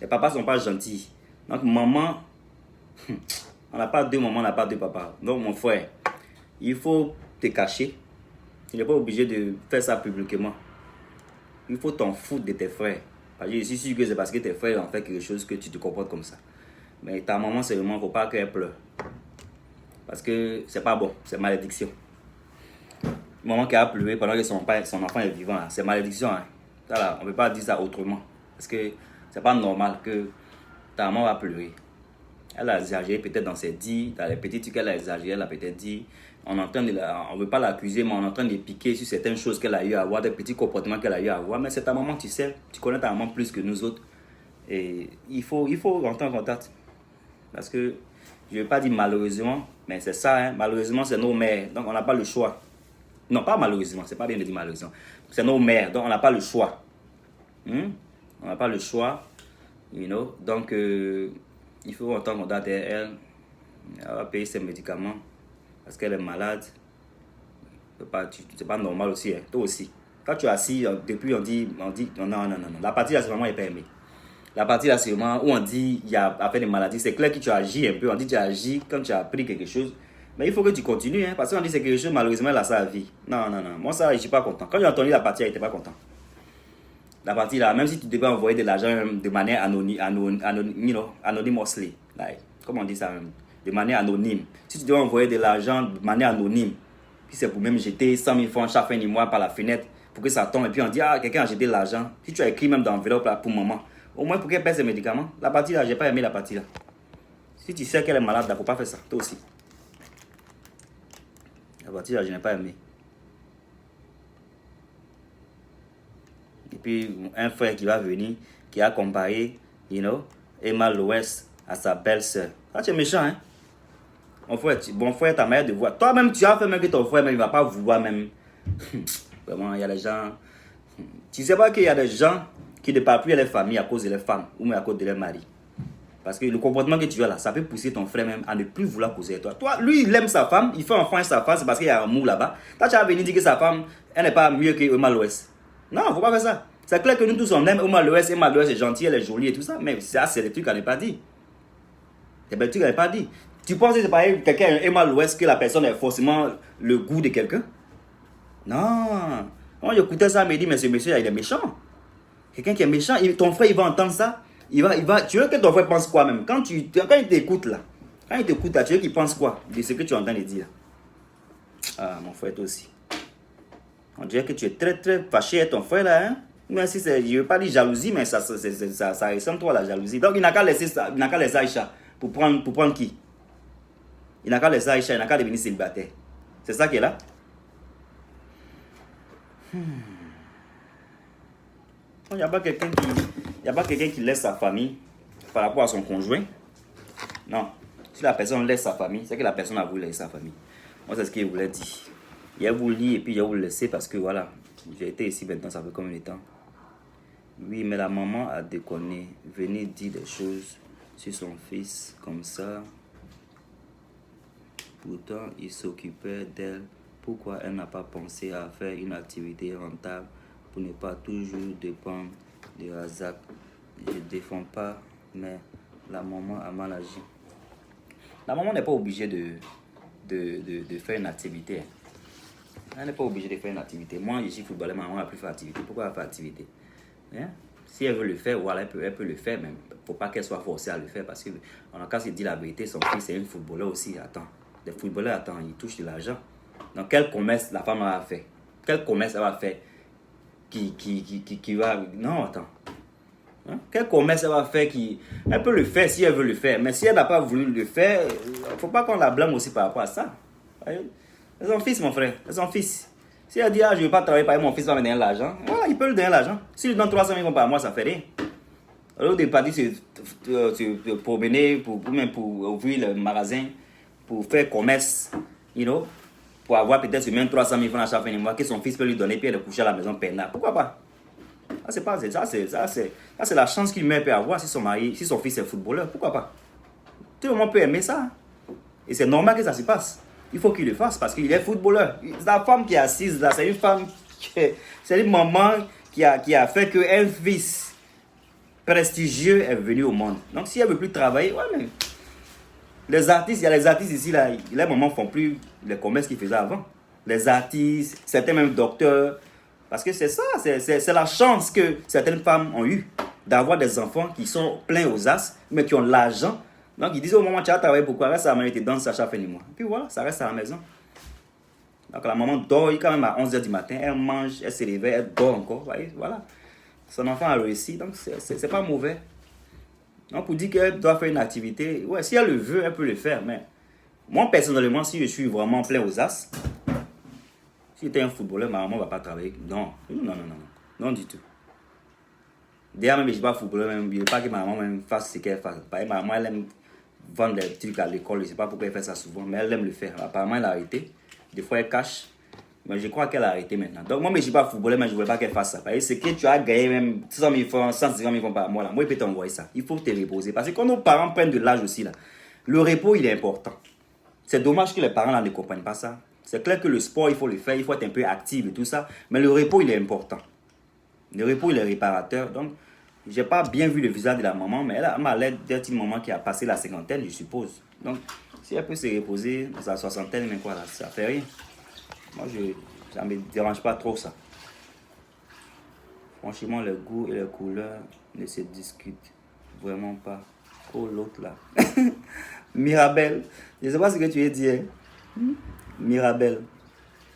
Les papas ne sont pas gentils. Donc, maman, on n'a pas deux mamans, on n'a pas deux papas. Donc, mon frère, il faut te cacher. Tu n'es pas obligé de faire ça publiquement. Il faut t'en foutre de tes frères. Parce que je suis sûr que c'est parce que tes frères ont fait quelque chose que tu te comportes comme ça. Mais ta maman, seulement, il ne faut pas qu'elle pleure. Parce que c'est pas bon, c'est malédiction. Maman qui a pleuré pendant que son enfant est vivant, c'est malédiction. Hein. Ça, on ne peut pas dire ça autrement. Parce que c'est pas normal que ta maman va pleurer. Elle a exagéré peut-être dans ses dits, dans les petits trucs qu'elle a exagéré, elle a peut-être dit. On ne veut pas l'accuser, mais on est en train de piquer sur certaines choses qu'elle a eu à avoir, des petits comportements qu'elle a eu à avoir. Mais c'est ta maman, tu sais, tu connais ta maman plus que nous autres. Et il faut rentrer en contact. Parce que, je ne veux pas dire malheureusement, mais c'est ça, hein. Malheureusement, c'est nos mères. Donc, on n'a pas le choix. Non, pas malheureusement, c'est pas bien de dire malheureusement. C'est nos mères, donc on n'a pas le choix. On n'a pas le choix, donc il faut entendre qu'on date elle va payer ses médicaments parce qu'elle est malade. C'est pas normal aussi, hein. Toi aussi. Quand tu es assis, depuis on dit non. La partie là, c'est vraiment pas aimé. La partie là, c'est vraiment où on dit il y a affaire de maladie. C'est clair que tu agis un peu. On dit tu agis quand tu as appris quelque chose. Mais il faut que tu continues, hein, parce qu'on dit c'est quelque chose, malheureusement, elle a ça à vie. Non. Moi, ça, je ne suis pas content. Quand j'ai entendu la partie, elle n'était pas content. La partie là, même si tu devais envoyer de l'argent de manière anonymously, like, comment on dit ça, de manière anonyme. Si tu devais envoyer de l'argent de manière anonyme Puis c'est pour même jeter 100 000 francs chaque fin du mois par la fenêtre pour que ça tombe. Et puis on dit, ah, quelqu'un a jeté de l'argent. Si tu as écrit même dans l'enveloppe là pour maman, au moins pour qu'elle paie ses médicaments. La partie là, j'ai pas aimé la partie là. Si tu sais qu'elle est malade, il ne faut pas faire ça. Toi aussi. La partie là, je n'ai pas aimé. Et puis, un frère qui va venir, qui a comparé, Emma Loès à sa belle-sœur. Ah, tu es méchant, hein? Bon frère, ta mère de voir. Toi-même, tu as fait même que ton frère, même, il ne va pas vouloir même. Vraiment, il y a des gens. Tu ne sais pas qu'il y a des gens qui ne parlent plus à leur famille à cause de leurs femmes ou même à cause de leur mari. Parce que le comportement que tu as là, ça peut pousser ton frère même à ne plus vouloir causer avec toi. Toi, lui, il aime sa femme, il fait enfant avec sa femme, c'est parce qu'il y a un amour là-bas. Toi, tu vas venir dire que sa femme, elle n'est pas mieux que Emma Loès. Non, il ne faut pas faire ça. C'est clair que nous tous on aime Emma Loès. Emma Loès est gentille, elle est jolie et tout ça, mais ça, c'est des trucs qu'elle n'a pas dit. C'est des trucs qu'elle n'a pas dit. Tu penses que c'est pas quelqu'un, Emma Loès, que la personne a forcément le goût de quelqu'un? Non. Quand j'écoutais ça, il me dit, mais ce monsieur, il est méchant. Quelqu'un qui est méchant, ton frère, il va entendre ça. Tu veux que ton frère pense quoi même? Quand il t'écoute là, tu veux qu'il pense quoi de ce que tu entends de dire? Ah, mon frère, toi aussi. On dirait que tu es très très fâché avec ton frère là, hein? Même si je ne veux pas dire jalousie, mais ça ressemble toi à la jalousie. Donc il n'a qu'à laisser Aïcha pour prendre qui? Il n'a qu'à laisser Aïcha, il n'a qu'à devenir célibataire. C'est ça qui est là? Il n'y a pas quelqu'un qui laisse sa famille par rapport à son conjoint. Non. Si la personne laisse sa famille, c'est que la personne a voulu laisser sa famille. Moi, c'est ce qu'il voulait dire. Il a voulu lire et puis il a voulu laisser parce que voilà, j'ai été ici maintenant, ça fait combien de temps? Oui, mais la maman a déconné. Venez dire des choses sur son fils comme ça. Pourtant, il s'occupait d'elle. Pourquoi elle n'a pas pensé à faire une activité rentable pour ne pas toujours dépendre de Razak? Je ne défends pas, mais la maman a mal agi. La maman n'est pas obligée de faire une activité. Elle n'est pas obligée de faire une activité. Moi, je suis footballeur, ma maman n'a plus fait activité. Pourquoi elle fait activité? Hein? Si elle veut le faire, voilà, elle peut le faire, mais il ne faut pas qu'elle soit forcée à le faire parce qu'on a qu'à se dire la vérité, son fils est un footballeur aussi. Attends, les footballeurs, attends, ils touchent de l'argent. Donc, quel commerce la femme va faire? Quel commerce elle va faire qui va... Non, attends. Hein? Quel commerce elle va faire Elle peut le faire si elle veut le faire. Mais si elle n'a pas voulu le faire, il ne faut pas qu'on la blâme aussi par rapport à ça. C'est son fils, mon frère. C'est son fils. Si elle dit, ah, je ne veux pas travailler par mon fils va me donner l'argent, voilà, il peut lui donner l'argent. S'il lui donne 300 000 par mois, ça ne fait rien. Alors, de partir se promener pour ouvrir le magasin, pour faire commerce, pour avoir peut-être même 300 000 francs à chaque fin du mois, que son fils peut lui donner, puis elle coucher à la maison peinard. Pourquoi pas? C'est la chance qu'il peut avoir si son fils est footballeur. Pourquoi pas? Tout le monde peut aimer ça. Et c'est normal que ça se passe. Il faut qu'il le fasse parce qu'il est footballeur. La femme qui est assise là, c'est une femme, c'est une maman qui a fait qu'un fils prestigieux est venu au monde. Donc si elle ne veut plus travailler, ouais, mais les artistes, il y a les artistes ici là, les mamans ne font plus les commerces qu'ils faisaient avant. Les artistes, certains même docteurs. Parce que c'est ça, c'est la chance que certaines femmes ont eu d'avoir des enfants qui sont pleins aux as, mais qui ont l'argent. Donc ils disent au moment où tu as travaillé, pourquoi reste à la maison et danse à chaque fin du mois. Et puis voilà, ça reste à la maison. Donc la maman dort quand même à 11h du matin, elle mange, elle se réveille, elle dort encore. Voilà. Son enfant a réussi, donc c'est pas mauvais. Donc pour dire qu'elle doit faire une activité, ouais, si elle le veut, elle peut le faire. Mais moi personnellement, si je suis vraiment plein aux as, si j'étais un footballeur, ma maman ne va pas travailler. Non du tout. D'ailleurs, même si je ne suis pas footballeur, je ne veux pas que ma maman même fasse ce qu'elle fasse. Ma maman, elle aime vendre des trucs à l'école, je ne sais pas pourquoi elle fait ça souvent, mais elle aime le faire. Apparemment, elle a arrêté. Des fois, elle cache. Mais je crois qu'elle a arrêté maintenant. Donc, moi, je ne suis pas footballeur, mais je ne voulais pas qu'elle fasse ça. C'est que tu as gagné même 100 000 francs, 150 000 francs par mois. Là. Moi, je peux t'envoyer ça. Il faut te reposer. Parce que quand nos parents prennent de l'âge aussi, là, le repos, il est important. C'est dommage que les parents là, ne comprennent pas ça. C'est clair que le sport, il faut le faire, il faut être un peu actif et tout ça. Mais le repos, il est important. Le repos, il est réparateur. Donc, je n'ai pas bien vu le visage de la maman, mais elle m'a l'air d'être une maman qui a passé la cinquantaine, je suppose. Donc, si elle peut se reposer dans sa soixantaine, mais quoi là, ça ne fait rien. Moi, ça ne me dérange pas trop ça. Franchement, le goût et les couleurs ne se discutent vraiment pas. Oh, l'autre là. Mirabelle. Je ne sais pas ce que tu veux dire. Mirabelle.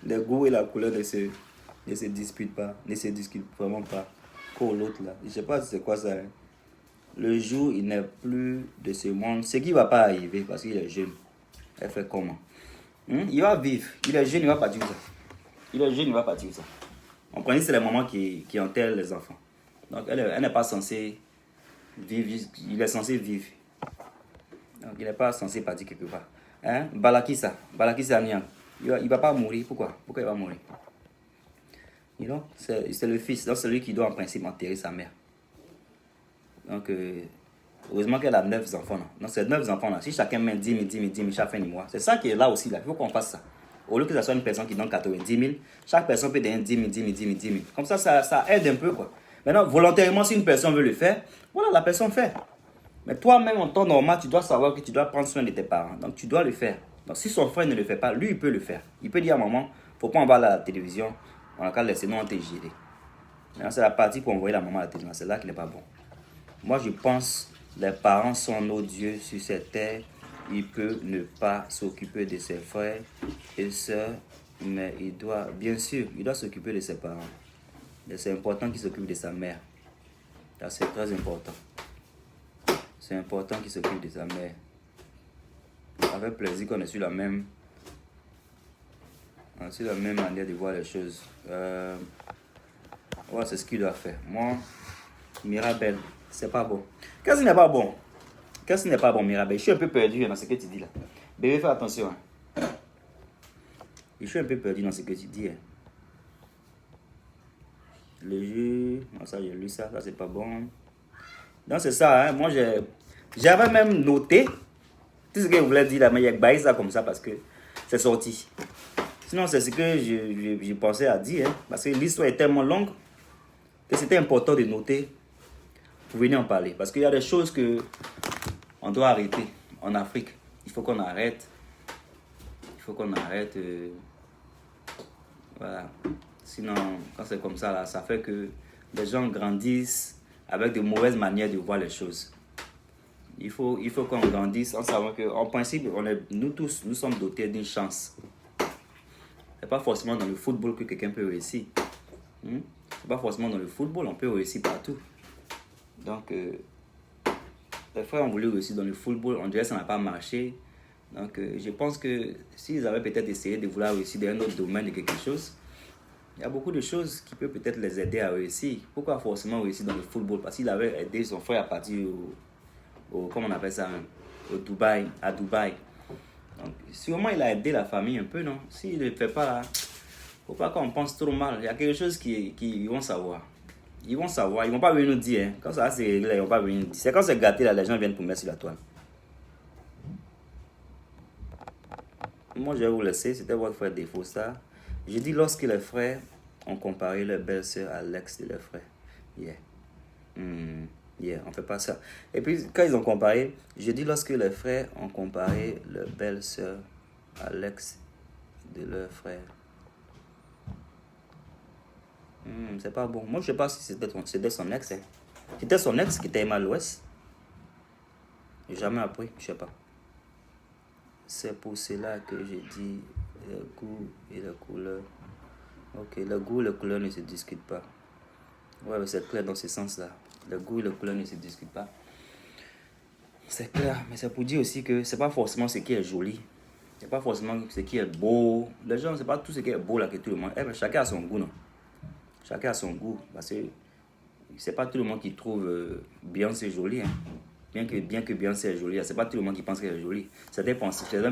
Le goût et la couleur ne se disputent pas, ne se discutent vraiment pas. Pour l'autre là, je sais pas c'est quoi ça. Hein. Le jour il n'est plus de ce monde, ce qui va pas arriver parce qu'il est jeune. Elle fait comment? Il va vivre, il est jeune, il va partir où ça. Il est jeune, il va partir où ça. En principe, c'est les mamans qui enterrent les enfants. Donc elle n'est pas censée vivre, il est censé vivre. Donc il n'est pas censé partir quelque part. Hein? Balakissa Niang. Il va pas mourir. Pourquoi il va mourir? You know? C'est le fils, donc c'est lui qui doit en principe enterrer sa mère. Donc, heureusement qu'elle a 9 enfants. Là. Donc, ces 9 enfants-là, si chacun met 10 000 chaque fin du mois, c'est ça qui est là aussi. Là. Il faut qu'on fasse ça. Au lieu que ce soit une personne qui donne 90 000, chaque personne peut donner 10 000. Comme ça aide un peu. Quoi. Maintenant, volontairement, si une personne veut le faire, voilà, la personne fait. Mais toi-même, en temps normal, tu dois savoir que tu dois prendre soin de tes parents. Donc, tu dois le faire. Donc, si son frère ne le fait pas, lui, il peut le faire. Il peut dire à maman, faut pas en voir la télévision. On a qu'à laisser nous en te gérer. Maintenant, c'est la partie pour envoyer la maman à la télévision. C'est là qui n'est pas bon. Moi, je pense les parents sont nos dieux sur cette terre. Il peut ne pas s'occuper de ses frères et sœurs, mais il doit, bien sûr, il doit s'occuper de ses parents. Et c'est important qu'il s'occupe de sa mère. C'est très important. C'est important qu'il s'occupe de sa mère. Avec plaisir qu'on est sur la même manière de voir les choses. Ouais, c'est ce qu'il doit faire. Moi, Mirabel, c'est pas bon. Qu'est-ce qui n'est pas bon? Qu'est-ce qui n'est pas bon, Mirabel? Je suis un peu perdu dans ce que tu dis là. Bébé, fais attention. Hein. Je suis un peu perdu dans ce que tu dis. Hein. Le jeu, ça j'ai lu ça c'est pas bon. Donc c'est ça, hein. Moi j'avais même noté tout ce que je voulais dire là, mais il y a baillé ça comme ça parce que c'est sorti. Sinon c'est ce que je pensais à dire, hein, parce que l'histoire est tellement longue que c'était important de noter pour venir en parler. Parce qu'il y a des choses que on doit arrêter en Afrique. Il faut qu'on arrête. Il faut qu'on arrête. Voilà. Sinon, quand c'est comme ça, là, ça fait que les gens grandissent avec de mauvaises manières de voir les choses. Il faut qu'on grandisse en savant qu'en principe, nous tous, nous sommes dotés d'une chance. C'est pas forcément dans le football que quelqu'un peut réussir. C'est pas forcément dans le football, on peut réussir partout. Donc, les frères ont voulu réussir dans le football, on dirait que ça n'a pas marché. Donc, je pense que s'ils avaient peut-être essayé de vouloir réussir dans un autre domaine de quelque chose, il y a beaucoup de choses qui peuvent peut-être les aider à réussir. Pourquoi forcément réussir dans le football? Parce qu'il avait aidé son frère à partir comment on appelle ça, à Dubaï. Donc, sûrement il a aidé la famille un peu, non? S'il ne le fait pas, il ne faut pas qu'on pense trop mal. Il y a quelque chose qu'ils vont savoir. Ils vont savoir, ils ne vont pas venir nous dire. Hein. Quand ça c'est réglé, ils ne vont pas venir nous dire. C'est quand c'est gâté, là, les gens viennent pour mettre sur la toile. Moi, je vais vous laisser. C'était votre frère Défaut ça. J'ai dit lorsque les frères ont comparé leur belle-sœur à l'ex de leur frère. Yeah, on fait pas ça. Et puis, quand ils ont comparé, j'ai dit lorsque les frères ont comparé leur belle-sœur à l'ex de leur frère. C'est pas bon. Moi, je sais pas si c'était son ex. Hein. C'était son ex qui était aimé à l'ouest. J'ai jamais appris, je sais pas. C'est pour cela que j'ai dit le goût et la couleur. Ok, le goût et la couleur ne se discutent pas. Ouais, mais c'est clair dans ce sens-là. Le goût et la couleur ne se discutent pas. C'est clair, mais c'est pour dire aussi que c'est pas forcément ce qui est joli. C'est pas forcément ce qui est beau. Les gens, c'est pas tout ce qui est beau là que tout le monde. Mais chacun a son goût, non? Chacun a son goût. Parce que c'est pas tout le monde qui trouve Beyoncé jolie. Hein. Bien que Beyoncé est jolie, c'est pas tout le monde qui pense qu'elle est jolie. Certaines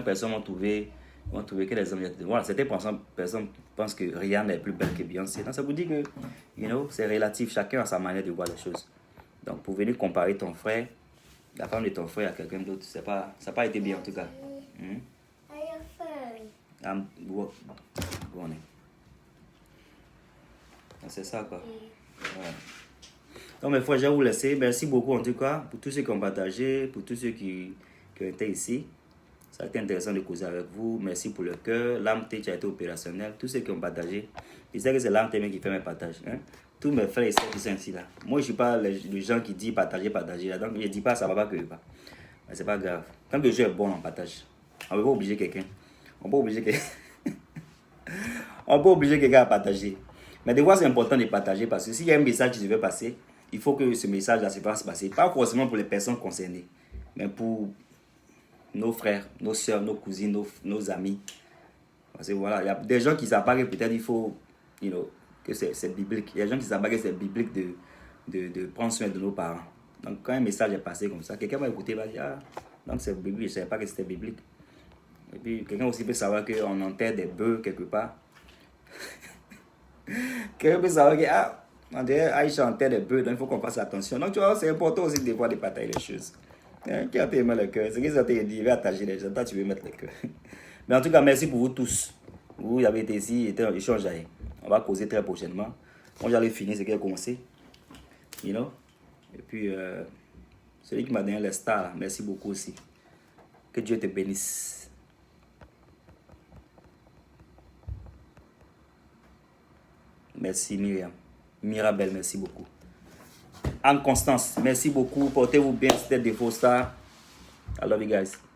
personnes vont trouver que les hommes... Voilà, certaines personnes pensent que Rihanna est plus belle que Beyoncé. Donc ça vous dit que, c'est relatif. Chacun a sa manière de voir les choses. Donc pour venir comparer ton frère, la femme de ton frère à quelqu'un d'autre, ça n'a pas été bien en tout cas. C'est ça quoi. Ouais. Donc mes frères, je vais vous laisser. Merci beaucoup en tout cas pour tous ceux qui ont partagé, pour tous ceux qui ont été ici. Ça a été intéressant de causer avec vous. Merci pour le cœur. L'âme qui a été opérationnelle. Tous ceux qui ont partagé. Je sais que c'est l'âme qui fait mes partages. Hein? Tous mes frères et sœurs qui sont ici là. Moi je ne suis pas les gens qui disent partager là. Donc je ne dis pas ça va pas que pas. Mais c'est pas grave. Quand le jeu est bon, on partage. On ne peut pas obliger quelqu'un. On peut obliger quelqu'un. On peut obliger quelqu'un à partager. Mais des fois, c'est important de partager parce que s'il y a un message qui devait passer, il faut que ce message-là se fasse passer. Pas forcément pour les personnes concernées, mais pour nos frères, nos soeurs, nos cousines, nos amis. Parce que voilà, il y a des gens qui savent pas que peut-être il faut, que c'est biblique. Il y a des gens qui savent pas que c'est biblique de prendre soin de nos parents. Donc quand un message est passé comme ça, quelqu'un va écouter, va dire, ah, donc c'est biblique, je ne savais pas que c'était biblique. Et puis quelqu'un aussi peut savoir qu'on enterre des bœufs quelque part. Quelqu'un peut savoir que, ah, on dirait Aïcha enterre des bœufs, donc il faut qu'on fasse attention. Donc tu vois, c'est important aussi des fois de partager les choses. Qui a te mis le cœur? C'est que ça t'a dit, il va attacher les gens, toi tu veux mettre le cœur. Mais en tout cas, merci pour vous tous. Vous avez été ici, c'était un échange. On va causer très prochainement. Moi, j'allais finir ce qui a commencé. Et puis, celui qui m'a donné les stars, merci beaucoup aussi. Que Dieu te bénisse. Merci Myriam. Mirabel, merci beaucoup. Anne Constance, merci beaucoup. Portez-vous bien, c'était des faux stars. I love you guys.